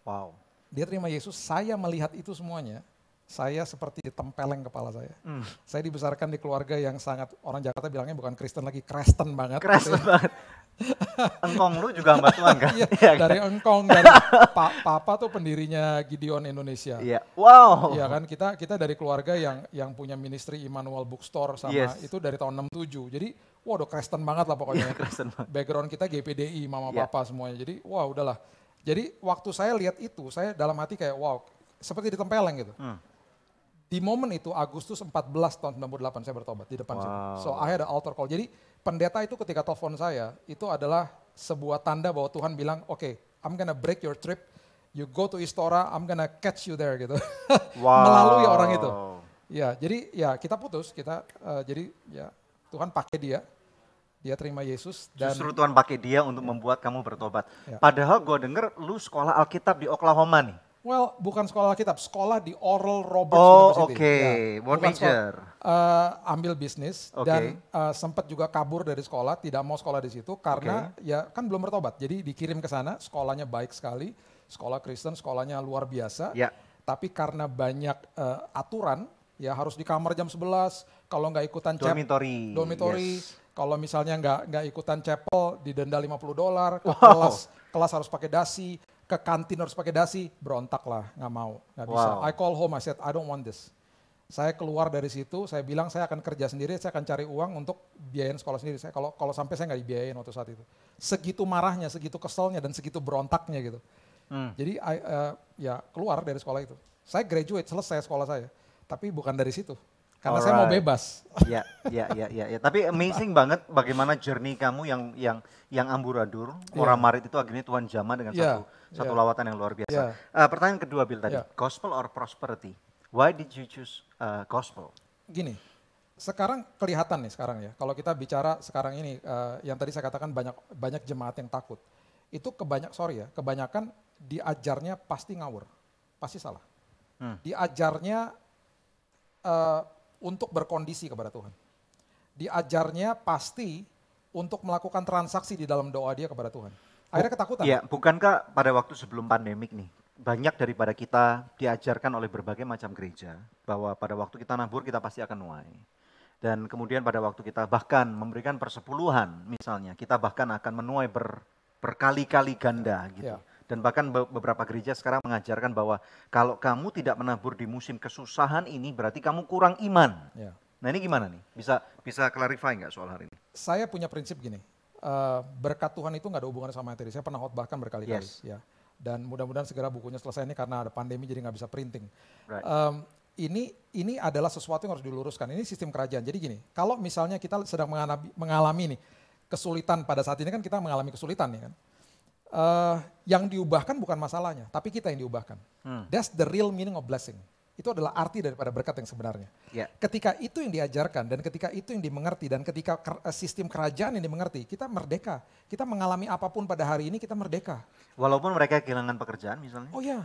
Wow. Dia terima Yesus, saya melihat itu semuanya, saya seperti ditempeleng kepala saya. Saya dibesarkan di keluarga yang sangat, orang Jakarta bilangnya bukan Kristen lagi, Kristen banget. Kristen banget. Engkong lu juga hamba Tuhan kan? Iya, dari engkong, dari papa tuh pendirinya Gideon Indonesia. Iya, wow. Iya kan, kita dari keluarga yang punya ministry Immanuel Bookstore sama itu dari tahun 67. Jadi, wah udah Kristen banget lah pokoknya. Kristen banget. Background kita GPDI, mama papa semuanya. Jadi, wah udahlah. Jadi waktu saya lihat itu, saya dalam hati kayak wow, seperti ditempeleng gitu. Di momen itu Agustus 14 tahun 98 saya bertobat di depan situ. So I had an altar call. Jadi pendeta itu ketika telepon saya itu adalah sebuah tanda bahwa Tuhan bilang, oke, I'm gonna break your trip. You go to Istora, I'm gonna catch you there gitu. Melalui orang itu. Ya, jadi ya kita putus, jadi ya Tuhan pakai dia terima Yesus. Dan justru Tuhan pakai dia untuk membuat kamu bertobat. Padahal gue denger lu sekolah Alkitab di Oklahoma nih. Well, bukan sekolah Alkitab, sekolah di Oral Roberts Oh, University. oke. What major? Ambil bisnis dan sempat juga kabur dari sekolah, tidak mau sekolah di situ karena ya kan belum bertobat. Jadi dikirim ke sana, sekolahnya baik sekali, sekolah Kristen, sekolahnya luar biasa. Tapi karena banyak aturan, ya harus di kamar jam 11, kalau nggak ikutan dormitory. Kalau misalnya nggak ikutan chapel, didenda $50, ke kelas harus pakai dasi, ke kantin harus pakai dasi, berontak lah, nggak bisa. I call home, I said, I don't want this. Saya keluar dari situ, saya bilang saya akan kerja sendiri, saya akan cari uang untuk biayain sekolah sendiri. Kalau sampai saya nggak dibiayain waktu saat itu. Segitu marahnya, segitu keselnya, dan segitu berontaknya gitu. Jadi ya keluar dari sekolah itu. Saya graduate, selesai sekolah saya, tapi bukan dari situ. Karena saya mau bebas. Ya. Tapi amazing banget bagaimana journey kamu yang amburadul, orang marit itu akhirnya Tuhan jamah dengan satu lawatan yang luar biasa. Pertanyaan kedua Bill tadi, gospel or prosperity? Why did you choose gospel? Gini, sekarang kelihatan nih sekarang ya. Kalau kita bicara sekarang ini, yang tadi saya katakan banyak jemaat yang takut. Itu kebanyakan diajarnya pasti ngawur, pasti salah. Diajarnya untuk berkondisi kepada Tuhan. Diajarnya pasti untuk melakukan transaksi di dalam doa dia kepada Tuhan. Akhirnya ketakutan. Iya, bukankah pada waktu sebelum pandemik nih, banyak daripada kita diajarkan oleh berbagai macam gereja, bahwa pada waktu kita nabur kita pasti akan nuai. Dan kemudian pada waktu kita bahkan memberikan persepuluhan misalnya, kita bahkan akan menuai berkali-kali ganda gitu. Dan bahkan beberapa gereja sekarang mengajarkan bahwa kalau kamu tidak menabur di musim kesusahan ini berarti kamu kurang iman. Nah ini gimana nih? Bisa clarify nggak soal hari ini? Saya punya prinsip gini, berkat Tuhan itu nggak ada hubungannya sama materi. Saya pernah khotbahkan berkali-kali. Ya. Dan mudah-mudahan segera bukunya selesai ini karena ada pandemi jadi nggak bisa printing. Ini adalah sesuatu yang harus diluruskan. Ini sistem kerajaan. Jadi gini, kalau misalnya kita sedang mengalami nih kesulitan pada saat ini kan kita mengalami kesulitan nih kan. Yang diubahkan bukan masalahnya, tapi kita yang diubahkan. That's the real meaning of blessing. Itu adalah arti daripada berkat yang sebenarnya. Ketika itu yang diajarkan dan ketika itu yang dimengerti dan ketika sistem kerajaan yang dimengerti, kita merdeka. Kita mengalami apapun pada hari ini kita merdeka. Walaupun mereka kehilangan pekerjaan misalnya? Oh ya.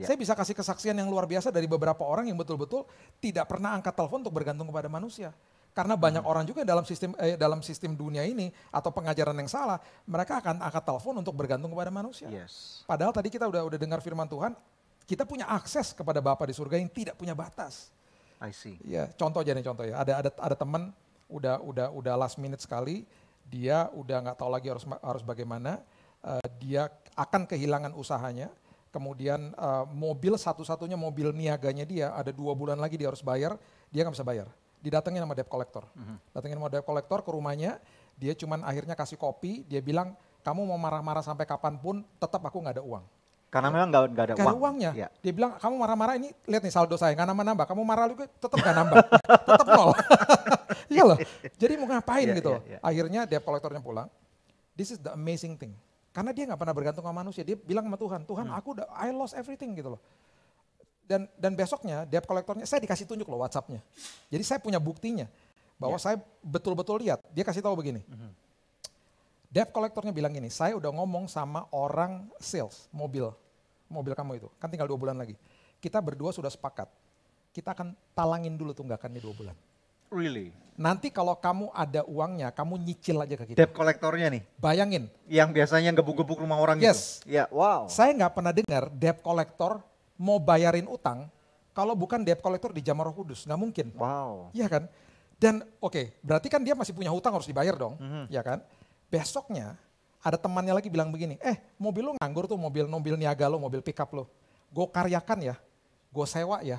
Saya bisa kasih kesaksian yang luar biasa dari beberapa orang yang betul-betul tidak pernah angkat telepon untuk bergantung kepada manusia. Karena banyak orang juga dalam sistem dunia ini atau pengajaran yang salah, mereka akan angkat telepon untuk bergantung kepada manusia. Padahal tadi kita udah dengar firman Tuhan, kita punya akses kepada Bapa di surga yang tidak punya batas. I see. Ya, contoh ya. Ada teman udah last minute sekali, dia udah nggak tahu lagi harus bagaimana, dia akan kehilangan usahanya. Kemudian mobil satu-satunya mobil niaganya dia ada 2 bulan lagi dia harus bayar, dia nggak bisa bayar. Didatengin sama debt collector. Datengin sama debt collector ke rumahnya, dia cuman akhirnya kasih kopi, dia bilang kamu mau marah-marah sampai kapanpun tetap aku nggak ada uang. Karena memang nggak ada uang. Uangnya. Dia bilang kamu marah-marah ini lihat nih saldo saya nggak nambah-nambah, kamu marah juga tetap nggak nambah, tetap nol. Iya loh. Jadi mau ngapain gitu? Akhirnya debt collectornya pulang. This is the amazing thing. Karena dia nggak pernah bergantung sama manusia. Dia bilang sama Tuhan, I lost everything gitu loh. Dan besoknya debt collectornya, saya dikasih tunjuk loh WhatsApp-nya. Jadi saya punya buktinya bahwa saya betul-betul lihat. Dia kasih tahu begini. Debt collectornya bilang gini, saya udah ngomong sama orang sales mobil kamu itu. Kan tinggal 2 bulan lagi. Kita berdua sudah sepakat. Kita akan talangin dulu tunggakannya 2 bulan. Really? Nanti kalau kamu ada uangnya, kamu nyicil aja ke kita. Debt collectornya nih? Bayangin. Yang biasanya gebuk-gebuk rumah orang gitu? Wow. Saya nggak pernah dengar debt collector mau bayarin utang kalau bukan debt collector di Jamaah Roh Kudus, nggak mungkin. Wow. Iya kan? Dan berarti kan dia masih punya hutang harus dibayar dong, ya kan? Besoknya ada temannya lagi bilang begini, mobil lo nganggur tuh, mobil niaga lo, mobil pickup lo, gue karyakan ya, gue sewa ya,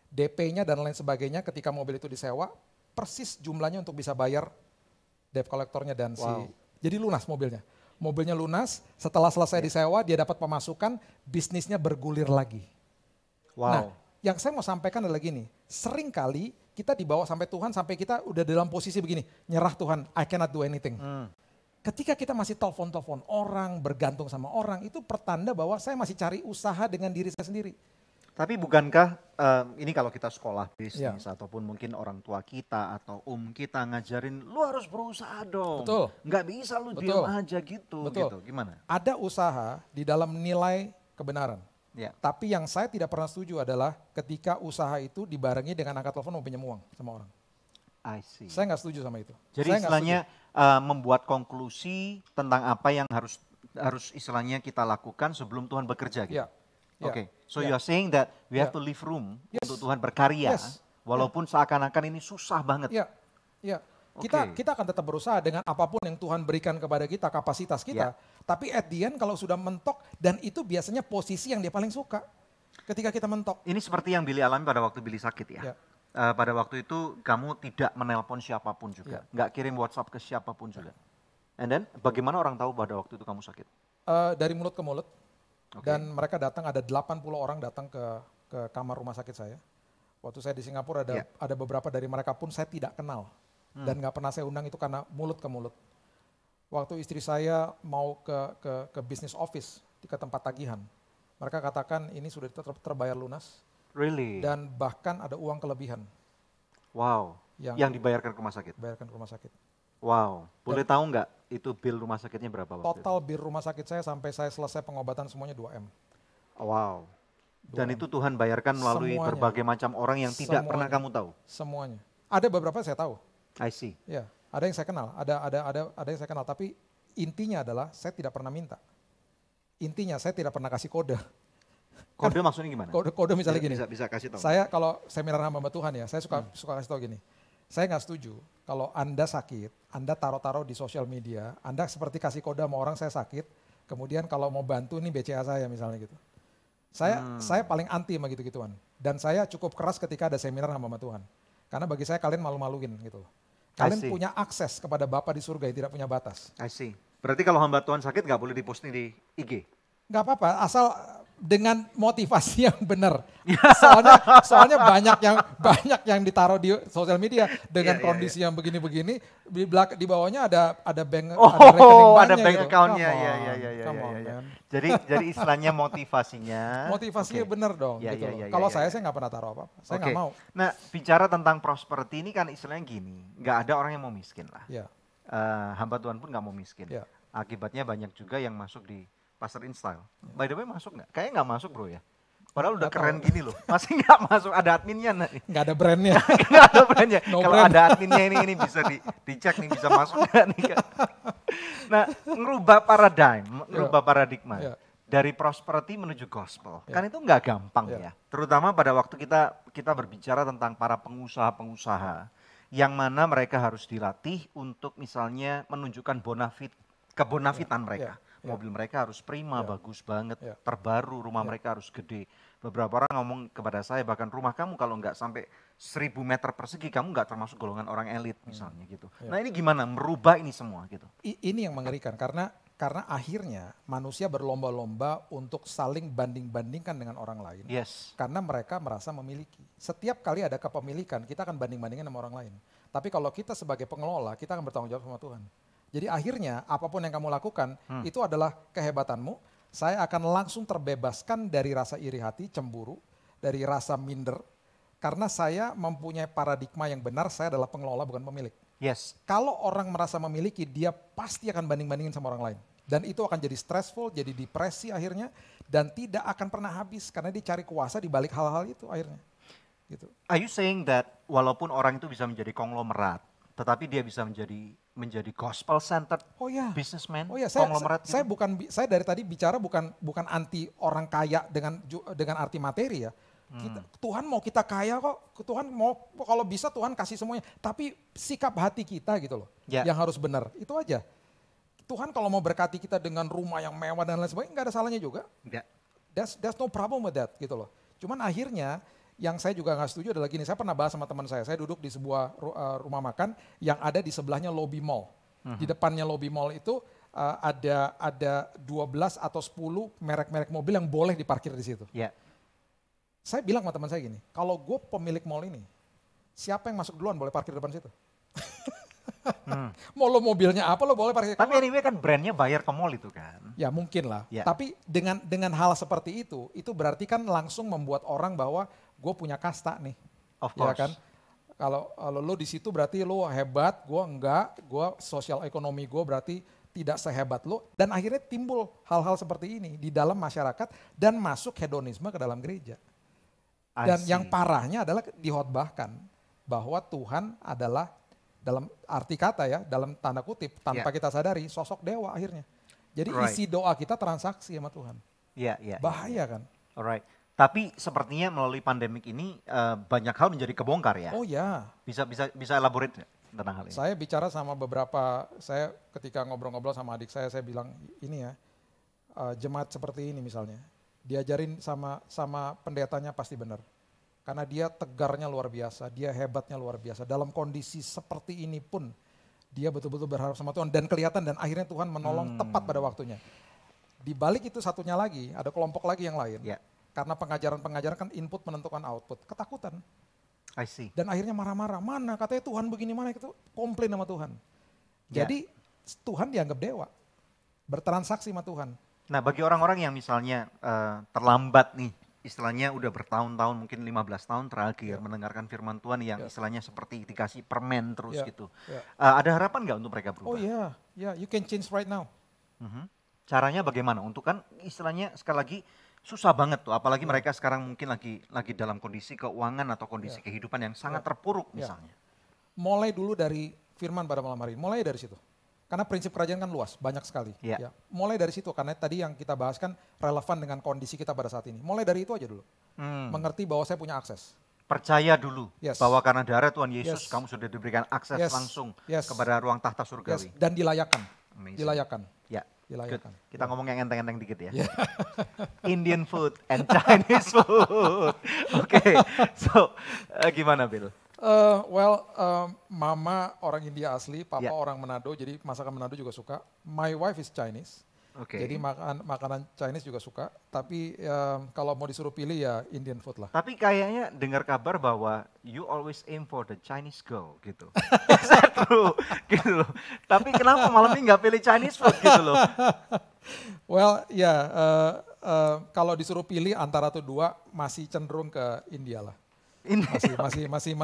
DP-nya dan lain sebagainya ketika mobil itu disewa, persis jumlahnya untuk bisa bayar debt collectornya dan jadi lunas mobilnya. Mobilnya lunas, setelah selesai disewa dia dapat pemasukan, bisnisnya bergulir lagi. Wow. Nah, Yang saya mau sampaikan adalah gini, sering kali kita dibawa sampai Tuhan sampai kita udah dalam posisi begini, nyerah Tuhan, I cannot do anything. Ketika kita masih telepon-telepon orang, bergantung sama orang, itu pertanda bahwa saya masih cari usaha dengan diri saya sendiri. Tapi bukankah ini kalau kita sekolah bisnis ataupun mungkin orang tua kita atau kita ngajarin, lu harus berusaha dong. Betul. Nggak bisa lu diam aja gitu. Gitu. Gimana? Ada usaha di dalam nilai kebenaran. Ya. Tapi yang saya tidak pernah setuju adalah ketika usaha itu dibarengi dengan angkat telepon mau pinjam uang sama orang. I see. Saya nggak setuju sama itu. Jadi istilahnya membuat konklusi tentang apa yang harus istilahnya kita lakukan sebelum Tuhan bekerja gitu. Oke, so you are saying that we have to leave room untuk Tuhan berkarya, walaupun seakan-akan ini susah banget. Kita akan tetap berusaha dengan apapun yang Tuhan berikan kepada kita, kapasitas kita. Tapi at the end kalau sudah mentok, dan itu biasanya posisi yang dia paling suka ketika kita mentok. Ini seperti yang Billy alami pada waktu Billy sakit ya. Pada waktu itu kamu tidak menelpon siapapun juga, nggak kirim WhatsApp ke siapapun juga. And then bagaimana orang tahu pada waktu itu kamu sakit? Dari mulut ke mulut. Dan mereka datang, ada 80 orang datang ke kamar rumah sakit saya. Waktu saya di Singapura ada beberapa dari mereka pun saya tidak kenal. Dan gak pernah saya undang itu karena mulut ke mulut. Waktu istri saya mau ke business office, ke tempat tagihan. Mereka katakan ini sudah terbayar lunas. Really? Dan bahkan ada uang kelebihan. Wow, yang dibayarkan ke rumah sakit? Bayarkan ke rumah sakit. Wow, boleh tahu nggak itu bill rumah sakitnya berapa waktu Total bill rumah sakit saya sampai saya selesai pengobatan semuanya 2M. Wow, dan itu Tuhan bayarkan melalui berbagai macam orang yang tidak pernah kamu tahu? Semuanya. Ada beberapa saya tahu. I see. Ya, ada yang saya kenal, ada yang saya kenal, tapi intinya adalah saya tidak pernah minta. Intinya saya tidak pernah kasih kode. Kode maksudnya gimana? Kode misalnya gini. Bisa kasih tahu. Saya kalau seminar hamba Tuhan ya, saya suka kasih tahu gini. Saya nggak setuju kalau Anda sakit, Anda taruh-taruh di sosial media, Anda seperti kasih kode sama orang saya sakit, kemudian kalau mau bantu nih BCA saya misalnya gitu. Saya paling anti sama gitu-gituan. Dan saya cukup keras ketika ada seminar hamba Tuhan. Karena bagi saya kalian malu-maluin gitu. Kalian punya akses kepada Bapa di surga yang tidak punya batas. I see. Berarti kalau hamba Tuhan sakit nggak boleh diposting di IG? Nggak apa-apa, asal dengan motivasi yang benar. Soalnya banyak yang ditaruh di sosial media dengan kondisi yang begini-begini, di bawahnya ada bank, ada bank account-nya. Jadi istilahnya motivasinya. Motivasinya benar dong. Kalau saya nggak pernah taruh apa-apa. Saya nggak mau. Nah, bicara tentang prosperity ini kan istilahnya gini, nggak ada orang yang mau miskin lah. Hamba Tuhan pun nggak mau miskin. Akibatnya banyak juga yang masuk di Pastor InStyle. By the way masuk nggak? Kayaknya nggak masuk bro ya. Padahal udah keren gini loh. Masih nggak masuk, ada adminnya. Nggak ada brandnya. Nggak ada brandnya. Kalau ada adminnya ini bisa dicek nih, bisa masuk nggak nih. Nah, ngerubah paradigma. Dari prosperity menuju gospel. Kan itu nggak gampang ya. Terutama pada waktu kita berbicara tentang para pengusaha-pengusaha. Yang mana mereka harus dilatih untuk misalnya menunjukkan kebonafitan mereka. Mobil mereka harus prima, bagus banget, terbaru, rumah mereka harus gede. Beberapa orang ngomong kepada saya, bahkan rumah kamu kalau nggak sampai 1000 meter persegi, kamu nggak termasuk golongan orang elit misalnya gitu. Nah ini gimana merubah ini semua gitu? Ini yang mengerikan, karena akhirnya manusia berlomba-lomba untuk saling banding-bandingkan dengan orang lain. Karena mereka merasa memiliki. Setiap kali ada kepemilikan, kita akan banding-bandingkan sama orang lain. Tapi kalau kita sebagai pengelola, kita akan bertanggung jawab sama Tuhan. Jadi akhirnya apapun yang kamu lakukan itu adalah kehebatanmu. Saya akan langsung terbebaskan dari rasa iri hati, cemburu, dari rasa minder. Karena saya mempunyai paradigma yang benar, saya adalah pengelola bukan pemilik. Kalau orang merasa memiliki, dia pasti akan banding-bandingin sama orang lain. Dan itu akan jadi stressful, jadi depresi akhirnya. Dan tidak akan pernah habis karena dia cari kuasa di balik hal-hal itu akhirnya. Gitu. Are you saying that walaupun orang itu bisa menjadi konglomerat, tetapi dia bisa menjadi gospel centered businessman, konglomerat gitu? Saya dari tadi bicara bukan anti orang kaya dengan arti materi ya. Tuhan mau kita kaya kok, Tuhan mau kalau bisa Tuhan kasih semuanya. Tapi sikap hati kita gitu loh, yang harus benar, itu aja. Tuhan kalau mau berkati kita dengan rumah yang mewah dan lain sebagainya, nggak ada salahnya juga. There's no problem with that gitu loh. Cuman akhirnya yang saya juga nggak setuju adalah gini, saya pernah bahas sama teman saya duduk di sebuah rumah makan yang ada di sebelahnya lobby mall. Di depannya lobby mall itu ada 12 atau 10 merek-merek mobil yang boleh diparkir di situ. Saya bilang sama teman saya gini, kalau gue pemilik mall ini, siapa yang masuk duluan boleh parkir depan situ. Mau lo mobilnya apa lo boleh parkir. Tapi anyway kan brandnya bayar ke mall itu kan. Ya mungkin lah. Ya. Tapi dengan hal seperti itu berarti kan langsung membuat orang bahwa gue punya kasta nih. Of course. Ya kan? Kalau lo di situ berarti lo hebat, gue enggak, gue sosial ekonomi gue berarti tidak sehebat lo. Dan akhirnya timbul hal-hal seperti ini di dalam masyarakat dan masuk hedonisme ke dalam gereja. Dan yang parahnya adalah dihotbahkan bahwa Tuhan adalah dalam arti kata ya, dalam tanda kutip, tanpa kita sadari, sosok dewa akhirnya. Jadi isi doa kita transaksi sama Tuhan. Bahaya kan? Alright. Tapi sepertinya melalui pandemik ini banyak hal menjadi kebongkar ya? Oh ya. Bisa elaborate tentang hal ini? Saya bicara sama beberapa, saya ketika ngobrol-ngobrol sama adik saya bilang ini ya, jemaat seperti ini misalnya, diajarin sama pendetanya pasti benar. Karena dia tegarnya luar biasa, dia hebatnya luar biasa. Dalam kondisi seperti ini pun dia betul-betul berharap sama Tuhan dan kelihatan dan akhirnya Tuhan menolong tepat pada waktunya. Di balik itu satunya lagi, ada kelompok lagi yang lain. Yeah. Karena pengajaran kan input menentukan output, ketakutan. I see. Dan akhirnya marah-marah, mana katanya Tuhan begini, mana itu komplain sama Tuhan. Jadi Tuhan dianggap dewa, bertransaksi sama Tuhan. Nah bagi orang-orang yang misalnya terlambat nih, istilahnya udah bertahun-tahun mungkin 15 tahun terakhir mendengarkan firman Tuhan yang istilahnya seperti dikasih permen terus gitu. Ada harapan nggak untuk mereka berubah? Oh iya, you can change right now. Caranya bagaimana? Untuk kan istilahnya sekali lagi susah banget tuh, apalagi mereka sekarang mungkin lagi dalam kondisi keuangan atau kondisi kehidupan yang sangat terpuruk misalnya. Mulai dulu dari firman pada malam hari, mulai dari situ. Karena prinsip kerajaan kan luas, banyak sekali. Ya. Mulai dari situ, karena tadi yang kita bahas kan relevan dengan kondisi kita pada saat ini. Mulai dari itu aja dulu. Mengerti bahwa saya punya akses. Percaya dulu bahwa karena darah Tuhan Yesus kamu sudah diberikan akses langsung kepada ruang tahta surgawi. Dan dilayakan. Amazing. Dilayakan. Ya. Dilayakan. Kita ngomong yang enteng-enteng dikit ya. Indian food and Chinese food. Oke, so gimana Bill? Mama orang India asli, papa orang Manado, jadi masakan Manado juga suka. My wife is Chinese, jadi makanan Chinese juga suka. Tapi kalau mau disuruh pilih ya Indian food lah. Tapi kayaknya dengar kabar bahwa you always aim for the Chinese girl gitu. Is that true? Gitu loh. Tapi kenapa malam ini nggak pilih Chinese food gitu loh? Well, kalau disuruh pilih antara tuh dua masih cenderung ke India lah. Masih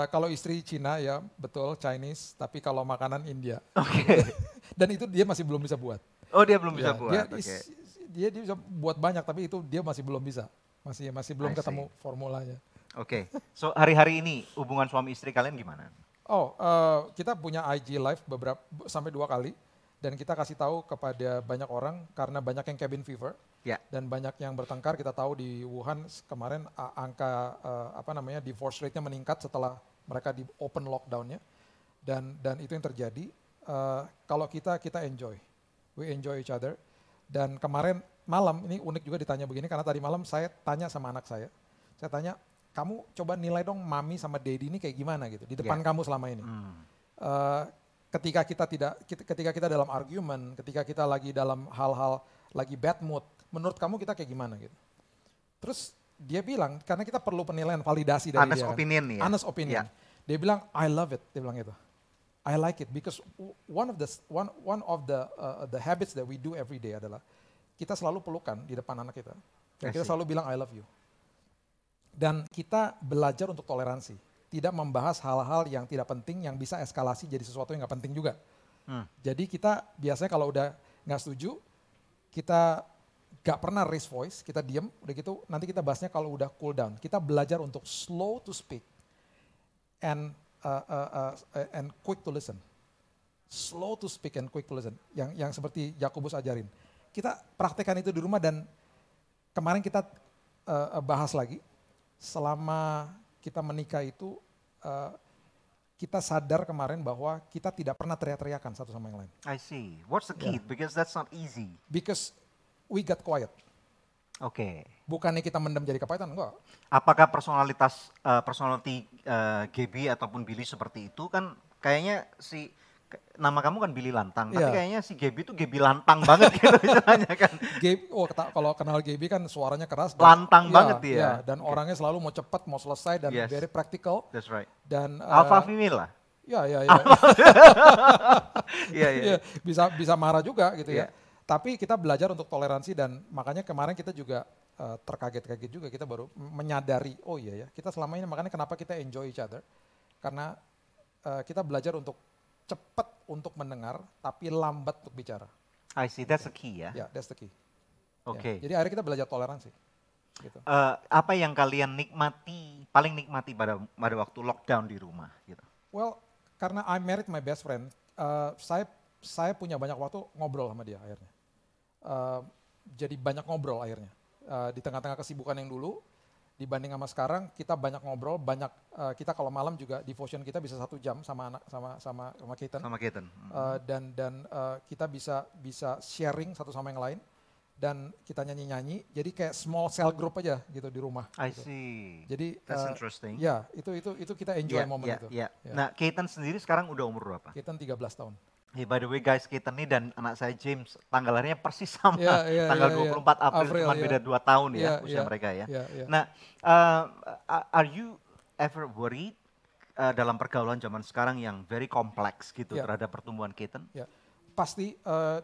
kalau istri Cina ya betul Chinese, tapi kalau makanan India. Dan itu dia masih belum bisa buat. Oh dia belum bisa buat. Dia bisa buat banyak tapi itu dia masih belum bisa. Masih belum ketemu formulanya. Oke. So hari-hari ini hubungan suami istri kalian gimana? Kita punya IG live sampai 2 kali. Dan kita kasih tahu kepada banyak orang karena banyak yang cabin fever dan banyak yang bertengkar. Kita tahu di Wuhan kemarin angka divorce rate-nya meningkat setelah mereka di open lockdown-nya dan itu yang terjadi. Kalau kita enjoy, we enjoy each other. Dan kemarin malam ini unik juga ditanya begini karena tadi malam saya tanya sama anak saya tanya kamu coba nilai dong mami sama daddy ini kayak gimana gitu di depan kamu selama ini. Ketika kita dalam argument, ketika kita lagi dalam hal-hal lagi bad mood, menurut kamu kita kayak gimana gitu. Terus dia bilang, karena kita perlu penilaian, validasi dari honest dia. Opinion kan. Ya? Honest opinion. Dia bilang, I love it, dia bilang itu. I like it because one of the habits that we do every day adalah kita selalu pelukan di depan anak kita. Dan kita selalu bilang I love you. Dan kita belajar untuk toleransi. Tidak membahas hal-hal yang tidak penting yang bisa eskalasi jadi sesuatu yang gak penting juga. Jadi kita biasanya kalau udah gak setuju, kita gak pernah raise voice, kita diem, udah gitu nanti kita bahasnya kalau udah cool down. Kita belajar untuk slow to speak and quick to listen. Slow to speak and quick to listen. Yang seperti Yakobus ajarin. Kita praktekkan itu di rumah dan kemarin kita bahas lagi selama kita menikah itu kita sadar kemarin bahwa kita tidak pernah teriak-teriakan satu sama yang lain. I see. What's the key? Because that's not easy. Because we got quiet. Oke. Bukannya kita mendem jadi kepahitan, enggak. Apakah personality GB ataupun Billy seperti itu kan kayaknya si nama kamu kan Billy Lantang, tapi kayaknya si Gaby itu Gaby Lantang banget gitu istilahnya kan. Kalau kenal Gaby kan suaranya keras. Lantang banget dia. Ya, dan orangnya selalu mau cepat, mau selesai dan very practical. That's right. Dan alpha female lah. Iya. Iya. Bisa marah juga gitu ya. Tapi kita belajar untuk toleransi dan makanya kemarin kita juga terkaget-kaget juga, kita baru menyadari, oh iya ya, kita selama ini makanya kenapa kita enjoy each other. Karena kita belajar untuk cepat untuk mendengar, tapi lambat untuk bicara. I see, that's the key ya. Ya, that's the key. Oke. Jadi akhirnya kita belajar toleransi. Gitu. Apa yang kalian paling nikmati pada waktu lockdown di rumah? Gitu. Well, karena I married my best friend, saya punya banyak waktu ngobrol sama dia akhirnya. Jadi banyak ngobrol akhirnya. Di tengah-tengah kesibukan yang dulu, dibanding sama sekarang kita banyak ngobrol, kita kalau malam juga devotion kita bisa 1 jam sama anak sama Keaton. Sama Keaton. Dan kita bisa sharing satu sama yang lain dan kita nyanyi-nyanyi. Jadi kayak small cell group aja gitu di rumah. I gitu. see. Jadi that's interesting. Ya, itu kita enjoy momen itu. Yeah. Nah, Keaton sendiri sekarang udah umur berapa? Keaton 13 tahun. Hey, by the way guys, Keaton nih dan anak saya James tanggal lahirnya persis sama, tanggal 24 April, cuma beda 2 tahun ya usia mereka ya. Nah, are you ever worried dalam pergaulan zaman sekarang yang very kompleks gitu terhadap pertumbuhan Keaton? Ya, pasti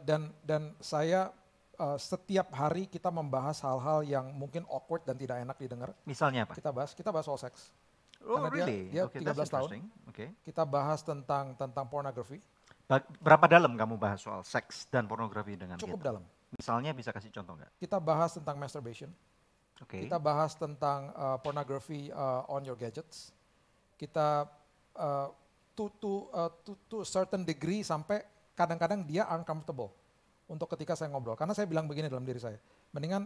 dan saya setiap hari kita membahas hal-hal yang mungkin awkward dan tidak enak didengar. Misalnya apa? Kita bahas soal seks. Oh, karena really? Dia 13 tahun. Kita bahas tentang pornografi. Berapa dalam kamu bahas soal seks dan pornografi dengan Cukup kita? Dalam. Misalnya bisa kasih contoh nggak? Kita bahas tentang masturbation. Kita bahas tentang pornografi on your gadgets. Kita to certain degree sampai kadang-kadang dia uncomfortable untuk ketika saya ngobrol. Karena saya bilang begini dalam diri saya, mendingan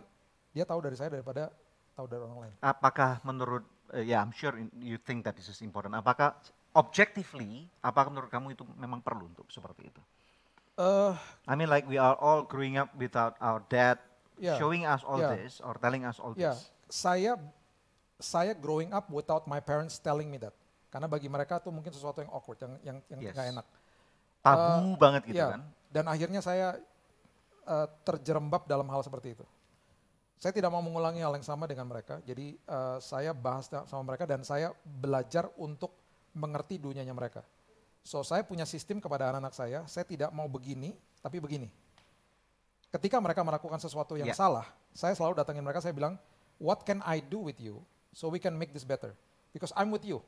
dia tahu dari saya daripada tahu dari orang lain. Apakah menurut, I'm sure you think that this is important. Apakah objectively, apakah menurut kamu itu memang perlu untuk seperti itu? I mean like we are all growing up without our dad showing us all this or telling us all this. Saya growing up without my parents telling me that. Karena bagi mereka itu mungkin sesuatu yang awkward, yang gak enak. Tabu banget gitu kan. Dan akhirnya saya terjerembab dalam hal seperti itu. Saya tidak mau mengulangi hal yang sama dengan mereka, jadi saya bahas sama mereka dan saya belajar untuk mengerti dunianya mereka. So saya punya sistem kepada anak-anak saya tidak mau begini, tapi begini. Ketika mereka melakukan sesuatu yang salah, saya selalu datangin mereka, saya bilang, what can I do with you so we can make this better? Because I'm with you.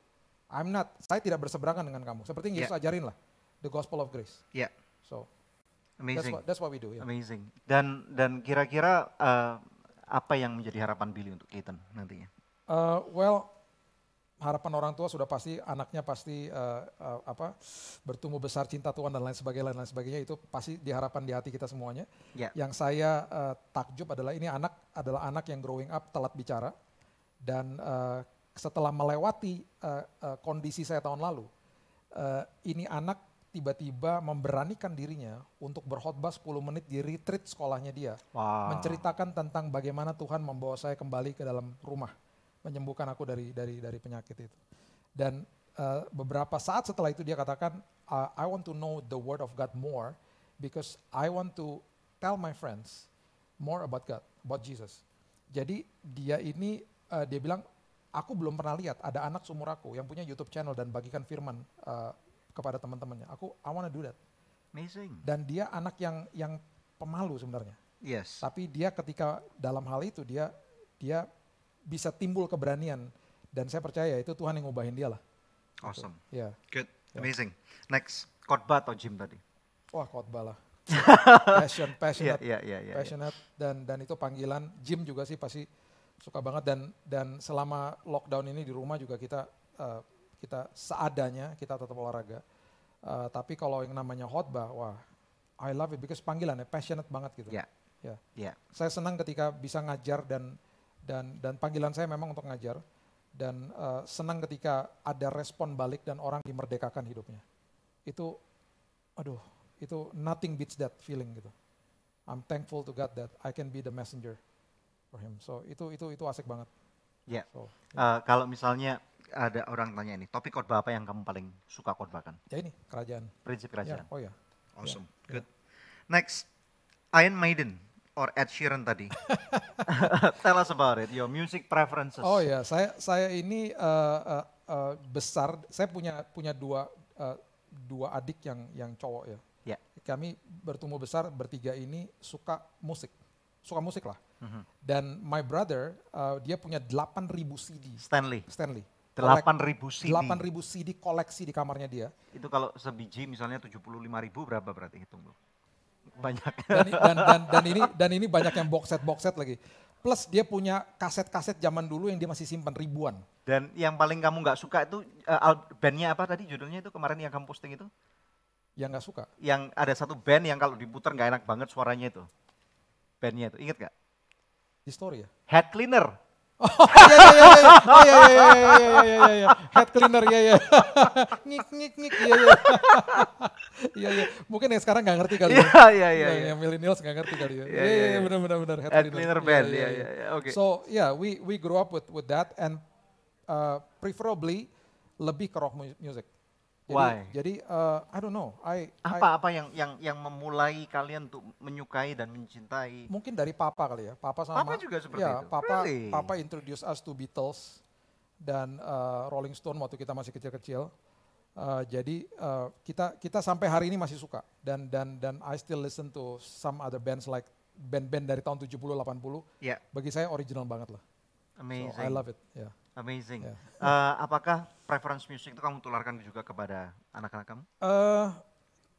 Saya tidak berseberangan dengan kamu. Seperti yang Yesus ajarin lah, the gospel of grace. So, amazing. That's what we do. Amazing. Dan kira-kira apa yang menjadi harapan Billy untuk Keaton nantinya? Harapan orang tua sudah pasti anaknya pasti bertumbuh besar cinta Tuhan dan lain sebagainya itu pasti diharapkan di hati kita semuanya. Yang saya takjub adalah ini adalah anak yang growing up telat bicara dan setelah melewati kondisi saya tahun lalu, ini anak tiba-tiba memberanikan dirinya untuk berkhotbah 10 menit di retreat sekolahnya dia, menceritakan tentang bagaimana Tuhan membawa saya kembali ke dalam rumah, menyembuhkan aku dari penyakit itu. Dan beberapa saat setelah itu dia katakan, I want to know the word of God more because I want to tell my friends more about God, about Jesus. Jadi dia bilang, aku belum pernah lihat ada anak seumur aku yang punya YouTube channel dan bagikan firman kepada teman-temannya. I want to do that. Amazing. Dan dia anak yang pemalu sebenarnya. Yes. Tapi dia ketika dalam hal itu dia bisa timbul keberanian dan saya percaya itu Tuhan yang ngubahin dia lah. Awesome. Yeah. Good. Amazing. Next, khotbah atau gym tadi? Wah, khotbah lah. Passionate. Passionate dan itu panggilan. Gym juga sih pasti suka banget dan selama lockdown ini di rumah juga kita seadanya kita tetap olahraga. Tapi kalau yang namanya khotbah, wah, I love it because panggilannya passionate banget gitu. Saya senang ketika bisa ngajar dan panggilan saya memang untuk ngajar dan senang ketika ada respon balik dan orang dimerdekakan hidupnya. Itu nothing beats that feeling gitu. I'm thankful to God that I can be the messenger for him. So itu asik banget. Kalau misalnya ada orang tanya ini, topik khotbah apa yang kamu paling suka khotbahkan? Ya ini, kerajaan. Prinsip kerajaan. Ya, oh ya. Awesome, Ya, good. Next, Iron Maiden or Ed Sheeran tadi. Tell us about it, your music preferences. Oh ya, saya ini besar. Saya punya dua adik yang cowok ya. Ya. Kami bertumbuh besar bertiga ini suka musik lah. Dan my brother dia punya 8.000 CD. Stanley. 8.000 CD. 8.000 CD koleksi di kamarnya dia. Itu kalau sebiji misalnya 75.000 berapa berarti hitung lu? Banyak. Dan ini banyak yang box set lagi. Plus dia punya kaset-kaset zaman dulu yang dia masih simpan ribuan. Dan yang paling kamu nggak suka itu bandnya apa tadi judulnya itu kemarin yang kamu posting itu? Yang nggak suka? Yang ada satu band yang kalau diputar nggak enak banget suaranya itu. Bandnya itu, inget gak? History ya? Head Cleaner. Oh iya. Head Cleaner, iya. Ngik, iya. Mungkin yang sekarang nggak ngerti kali ya. Iya. Yang millennials nggak ngerti kali ya. Iya, benar. Head Cleaner band, iya. Oke. So yeah, we grew up with that and preferably lebih ke rock music. Why? Jadi I don't know. Apa yang memulai kalian untuk menyukai dan mencintai? Mungkin dari papa kali ya. Papa juga seperti ya, itu. Papa introduce us to Beatles dan Rolling Stone waktu kita masih kecil-kecil. Jadi kita sampai hari ini masih suka dan I still listen to some other bands like band-band dari tahun 70 80. Yeah. Bagi saya original banget lah. Amazing. So I love it. Yeah. Amazing. Yeah. Apakah preference musik itu kamu tularkan juga kepada anak-anak kamu?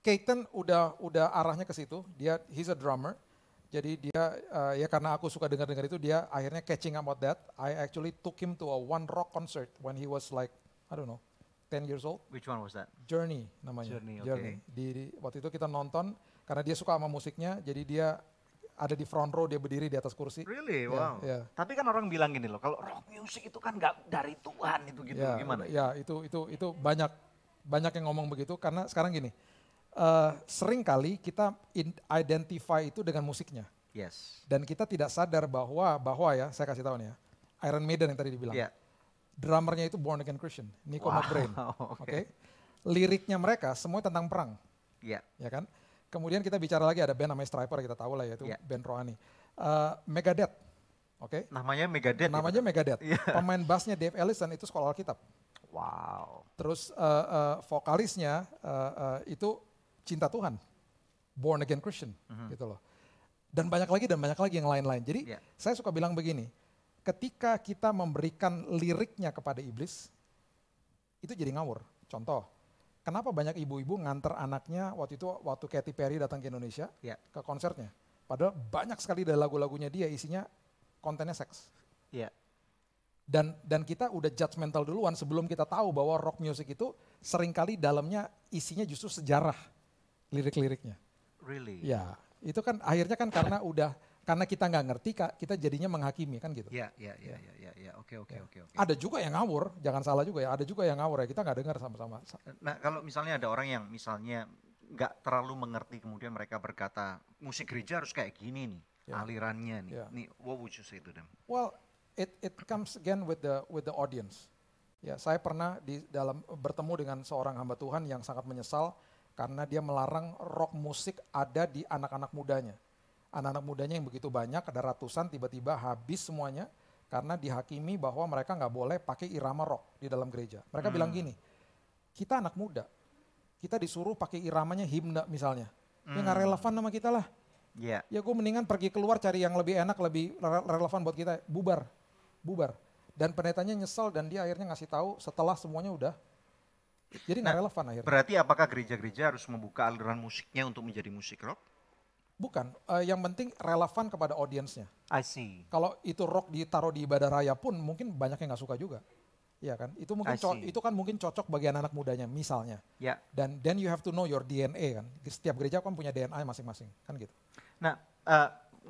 Keaton udah arahnya ke situ. He's a drummer. Jadi dia ya karena aku suka dengar itu dia akhirnya catching up about that. I actually took him to a one rock concert when he was like I don't know 10 years old. Which one was that? Journey namanya. Journey. Okay. Di waktu itu kita nonton karena dia suka sama musiknya. Jadi dia ada di front row, dia berdiri di atas kursi. Really? Wow. Yeah. Tapi kan orang bilang gini loh, kalau rock music itu kan nggak dari Tuhan itu gitu. Gimana? Ya, itu banyak yang ngomong begitu karena sekarang gini. Sering kali kita identify itu dengan musiknya. Yes. Dan kita tidak sadar bahwa ya, saya kasih tahu nih ya. Iron Maiden yang tadi dibilang. Yeah. Drummernya itu born again Christian, Nico McBrain. Okay. Liriknya mereka semua tentang perang. Iya. Ya kan? Kemudian kita bicara lagi ada band namanya Stryper, kita tahu lah yaitu band rohani. Megadeth, oke? Namanya Megadeth. Megadeth. Pemain bassnya Dave Ellison itu sekolah Alkitab. Wow. Terus vokalisnya itu cinta Tuhan, born again Christian, gitu loh. Dan banyak lagi yang lain-lain. Jadi saya suka bilang begini, ketika kita memberikan liriknya kepada iblis, itu jadi ngawur. Contoh. Kenapa banyak ibu-ibu nganter anaknya waktu Katy Perry datang ke Indonesia ke konsernya. Padahal banyak sekali dari lagu-lagunya dia isinya kontennya seks. Yeah. Dan kita udah judgmental duluan sebelum kita tahu bahwa rock music itu seringkali dalamnya isinya justru sejarah lirik-liriknya. Really? Ya, itu kan akhirnya kan karena kita nggak ngerti, kita jadinya menghakimi kan gitu. Iya. Oke. Ada juga yang ngawur, jangan salah juga ya. Ada juga yang ngawur ya, kita nggak dengar sama-sama. Nah kalau misalnya ada orang yang misalnya nggak terlalu mengerti kemudian mereka berkata musik gereja harus kayak gini nih, alirannya nih. Nih, what would you say to them? Well, it comes again with the audience. Ya, saya pernah bertemu dengan seorang hamba Tuhan yang sangat menyesal karena dia melarang rock musik ada di anak-anak mudanya. Anak-anak mudanya yang begitu banyak, ada ratusan, tiba-tiba habis semuanya karena dihakimi bahwa mereka nggak boleh pakai irama rock di dalam gereja. Mereka bilang gini, kita anak muda, kita disuruh pakai iramanya himne misalnya. Ya nggak relevan sama kita lah. Yeah. Ya gue mendingan pergi keluar cari yang lebih enak, lebih relevan buat kita. Bubar. Dan pendetanya nyesel dan dia akhirnya ngasih tahu setelah semuanya udah. Jadi nggak relevan akhirnya. Berarti apakah gereja-gereja harus membuka aliran musiknya untuk menjadi musik rock? Bukan, yang penting relevan kepada audiensnya. I see. Kalau itu rock ditaruh di ibadah raya pun mungkin banyak yang nggak suka juga. Iya kan? Itu mungkin mungkin cocok bagi anak-anak mudanya misalnya. Ya. Dan then you have to know your DNA kan. Setiap gereja kan punya DNA masing-masing, kan gitu. Nah,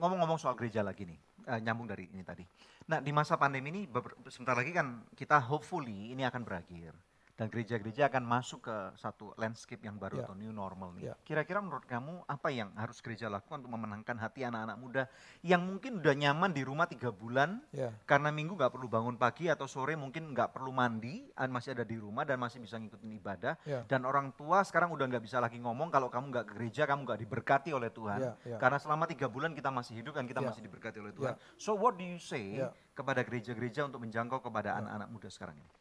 ngomong-ngomong soal gereja lagi nih, nyambung dari ini tadi. Nah, di masa pandemi ini sebentar lagi kan kita hopefully ini akan berakhir. Dan gereja-gereja akan masuk ke satu landscape yang baru atau new normal nih. Kira-kira menurut kamu apa yang harus gereja lakukan untuk memenangkan hati anak-anak muda yang mungkin udah nyaman di rumah 3 bulan karena minggu nggak perlu bangun pagi atau sore mungkin nggak perlu mandi, masih ada di rumah dan masih bisa ngikutin ibadah. Dan orang tua sekarang udah nggak bisa lagi ngomong kalau kamu nggak ke gereja, kamu nggak diberkati oleh Tuhan. Karena selama 3 bulan kita masih hidup dan kita masih diberkati oleh Tuhan. So what do you say kepada gereja-gereja untuk menjangkau kepada anak-anak muda sekarang ini?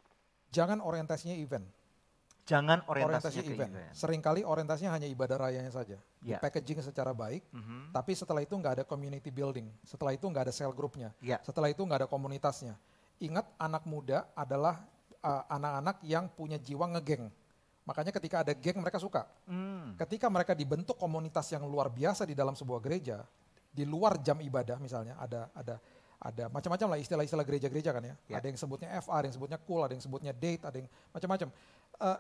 Jangan orientasinya event. Jangan orientasinya ke event. Seringkali orientasinya hanya ibadah rayanya saja. Packaging secara baik, tapi setelah itu nggak ada community building. Setelah itu nggak ada cell groupnya. Setelah itu nggak ada komunitasnya. Ingat, anak muda adalah anak-anak yang punya jiwa ngegeng. Makanya ketika ada geng mereka suka. Ketika mereka dibentuk komunitas yang luar biasa di dalam sebuah gereja, di luar jam ibadah misalnya, ada macam-macam lah istilah-istilah gereja-gereja kan ya. Ada yang sebutnya FA, ada yang sebutnya cool, ada yang sebutnya date, ada yang macam-macam.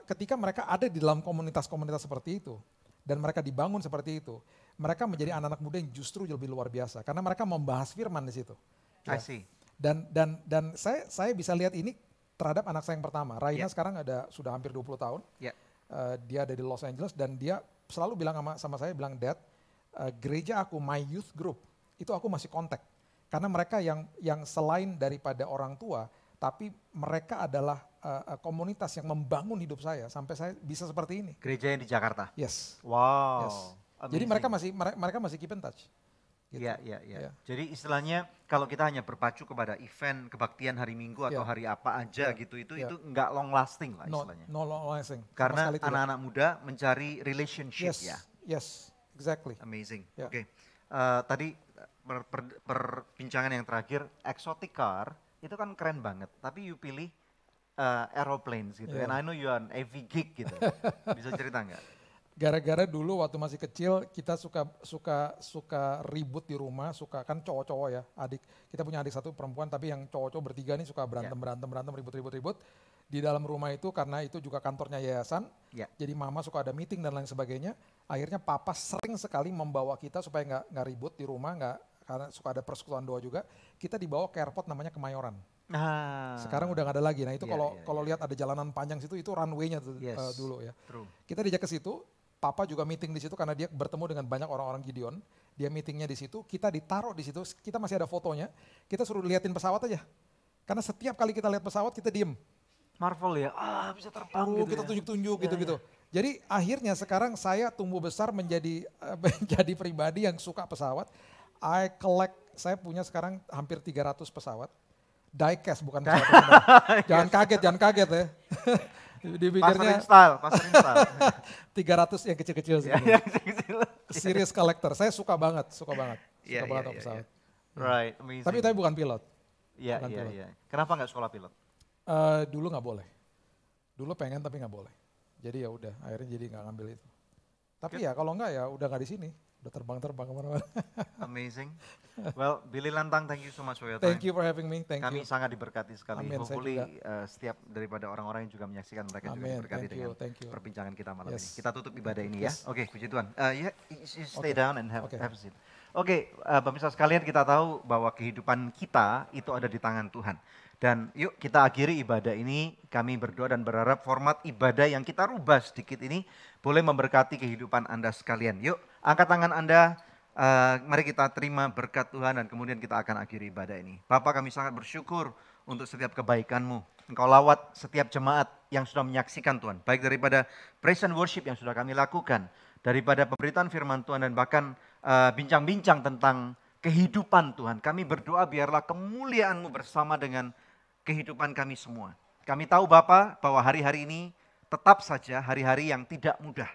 Ketika mereka ada di dalam komunitas-komunitas seperti itu, dan mereka dibangun seperti itu, mereka menjadi anak-anak muda yang justru lebih luar biasa. Karena mereka membahas firman di situ. I see. Dan saya bisa lihat ini terhadap anak saya yang pertama. Raina sekarang sudah hampir 20 tahun. Dia ada di Los Angeles dan dia selalu bilang sama saya, bilang, Dad, gereja aku, my youth group, itu aku masih kontak. Karena mereka yang selain daripada orang tua, tapi mereka adalah komunitas yang membangun hidup saya sampai saya bisa seperti ini. Gereja yang di Jakarta? Yes. Wow. Yes. Jadi mereka masih keep in touch. Iya. Jadi istilahnya kalau kita hanya berpacu kepada event kebaktian hari Minggu atau hari apa aja gitu, itu nggak long lasting lah istilahnya. No long lasting. Karena anak-anak muda mencari relationship Yes, exactly. Amazing. Oke. Tadi perbincangan yang terakhir, exotic car itu kan keren banget, tapi you pilih aeroplanes gitu. And I know you are an AV geek gitu. Bisa cerita nggak? Gara-gara dulu waktu masih kecil kita suka ribut di rumah, kan cowok-cowok ya. Kita punya adik satu perempuan, tapi yang cowok-cowok bertiga nih suka berantem ribut-ribut di dalam rumah itu, karena itu juga kantornya yayasan. Jadi mama suka ada meeting dan lain sebagainya. Akhirnya papa sering sekali membawa kita supaya nggak ribut di rumah, karena suka ada persekutuan doa juga. Kita dibawa ke airport namanya Kemayoran. Sekarang udah nggak ada lagi. Nah itu kalau lihat ada jalanan panjang situ, itu runway-nya dulu ya. True. Kita diajak ke situ. Papa juga meeting di situ karena dia bertemu dengan banyak orang-orang Gideon. Dia meetingnya di situ, kita ditaruh di situ, kita masih ada fotonya. Kita suruh liatin pesawat aja. Karena setiap kali kita lihat pesawat kita diem. Marvel ya, bisa terbang gitu. Kita tunjuk-tunjuk gitu-gitu. Jadi akhirnya sekarang saya tumbuh besar menjadi pribadi yang suka pesawat. Saya punya sekarang hampir 300 pesawat. Diecast bukan pesawat. Jangan kaget ya. Dipikirnya pasarin style. 300 yang kecil-kecil sih. Series collector. Saya suka banget sama pesawat. Right, amazing. Tapi bukan pilot. Iya. Kenapa nggak sekolah pilot? Dulu nggak boleh. Dulu pengen tapi nggak boleh. Jadi ya udah, akhirnya jadi nggak ngambil itu. Tapi ya kalau nggak ya udah nggak di sini. Udah terbang kemana-mana. Amazing. Well, Billy Lantang, thank you so much for your time. Thank you for having me. Kami sangat diberkati sekali. Amin, hopefully setiap daripada orang-orang yang juga menyaksikan mereka juga diberkati dengan perbincangan kita malam ini. Kita tutup ibadah ini ya. Oke, puji Tuhan. You stay down and have a seat. Oke, pemirsa sekalian, kita tahu bahwa kehidupan kita itu ada di tangan Tuhan. Dan yuk kita akhiri ibadah ini, kami berdoa dan berharap format ibadah yang kita rubah sedikit ini boleh memberkati kehidupan Anda sekalian. Yuk angkat tangan Anda, mari kita terima berkat Tuhan dan kemudian kita akan akhiri ibadah ini. Bapak, kami sangat bersyukur untuk setiap kebaikan-Mu. Engkau lawat setiap jemaat yang sudah menyaksikan Tuhan, baik daripada praise and worship yang sudah kami lakukan, daripada pemberitaan firman Tuhan dan bahkan bincang-bincang tentang kehidupan Tuhan. Kami berdoa biarlah kemuliaan-Mu bersama dengan kehidupan kami semua. Kami tahu Bapa bahwa hari-hari ini tetap saja hari-hari yang tidak mudah.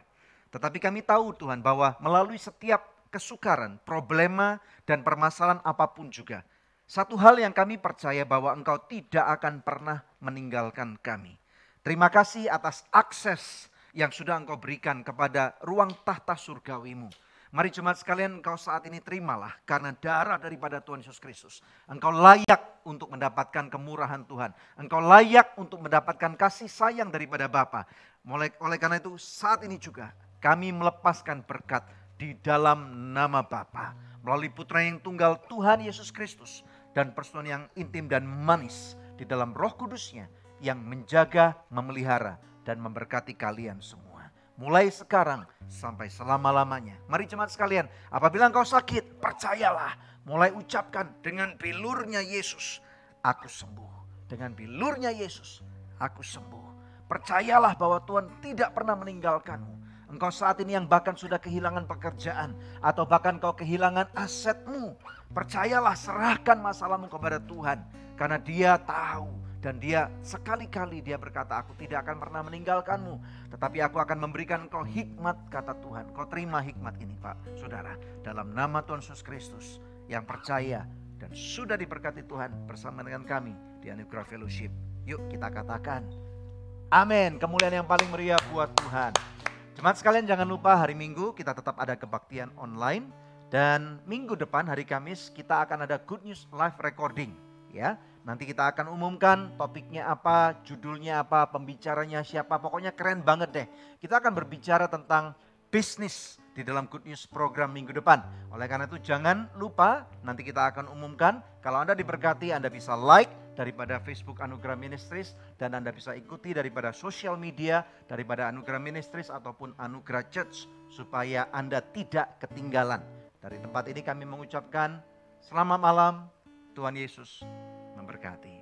Tetapi kami tahu Tuhan bahwa melalui setiap kesukaran, problema dan permasalahan apapun juga, satu hal yang kami percaya bahwa Engkau tidak akan pernah meninggalkan kami. Terima kasih atas akses yang sudah Engkau berikan kepada ruang tahta surgawi-Mu. Mari jemaat sekalian, engkau saat ini terimalah karena darah daripada Tuhan Yesus Kristus. Engkau layak untuk mendapatkan kemurahan Tuhan. Engkau layak untuk mendapatkan kasih sayang daripada Bapa. Oleh karena itu saat ini juga kami melepaskan berkat di dalam nama Bapa. Melalui Putra yang tunggal Tuhan Yesus Kristus dan persekutuan yang intim dan manis di dalam Roh Kudus-Nya yang menjaga, memelihara, dan memberkati kalian semua. Mulai sekarang sampai selama-lamanya. Mari jemaat sekalian, apabila engkau sakit, percayalah. Mulai ucapkan, dengan bilurnya Yesus, aku sembuh. Dengan bilurnya Yesus, aku sembuh. Percayalah bahwa Tuhan tidak pernah meninggalkanmu. Engkau saat ini yang bahkan sudah kehilangan pekerjaan, atau bahkan kau kehilangan asetmu. Percayalah, serahkan masalahmu kepada Tuhan. Karena Dia tahu, dan Dia sekali-kali Dia berkata, aku tidak akan pernah meninggalkanmu. Tetapi aku akan memberikan engkau hikmat, kata Tuhan. Kau terima hikmat ini Pak, Saudara. Dalam nama Tuhan Yesus Kristus, yang percaya dan sudah diberkati Tuhan bersama dengan kami di Anugerah Fellowship. Yuk kita katakan, amin. Kemuliaan yang paling meriah buat Tuhan. Jemaat sekalian, jangan lupa hari Minggu kita tetap ada kebaktian online. Dan minggu depan hari Kamis kita akan ada Good News Live Recording. Ya, nanti kita akan umumkan topiknya apa, judulnya apa, pembicaranya siapa. Pokoknya keren banget deh. Kita akan berbicara tentang bisnis di dalam Good News program minggu depan. Oleh karena itu jangan lupa, nanti kita akan umumkan. Kalau Anda diberkati, Anda bisa like daripada Facebook Anugerah Ministries, dan Anda bisa ikuti daripada sosial media daripada Anugerah Ministries ataupun Anugerah Church, supaya Anda tidak ketinggalan. Dari tempat ini kami mengucapkan selamat malam, Tuhan Yesus memberkati.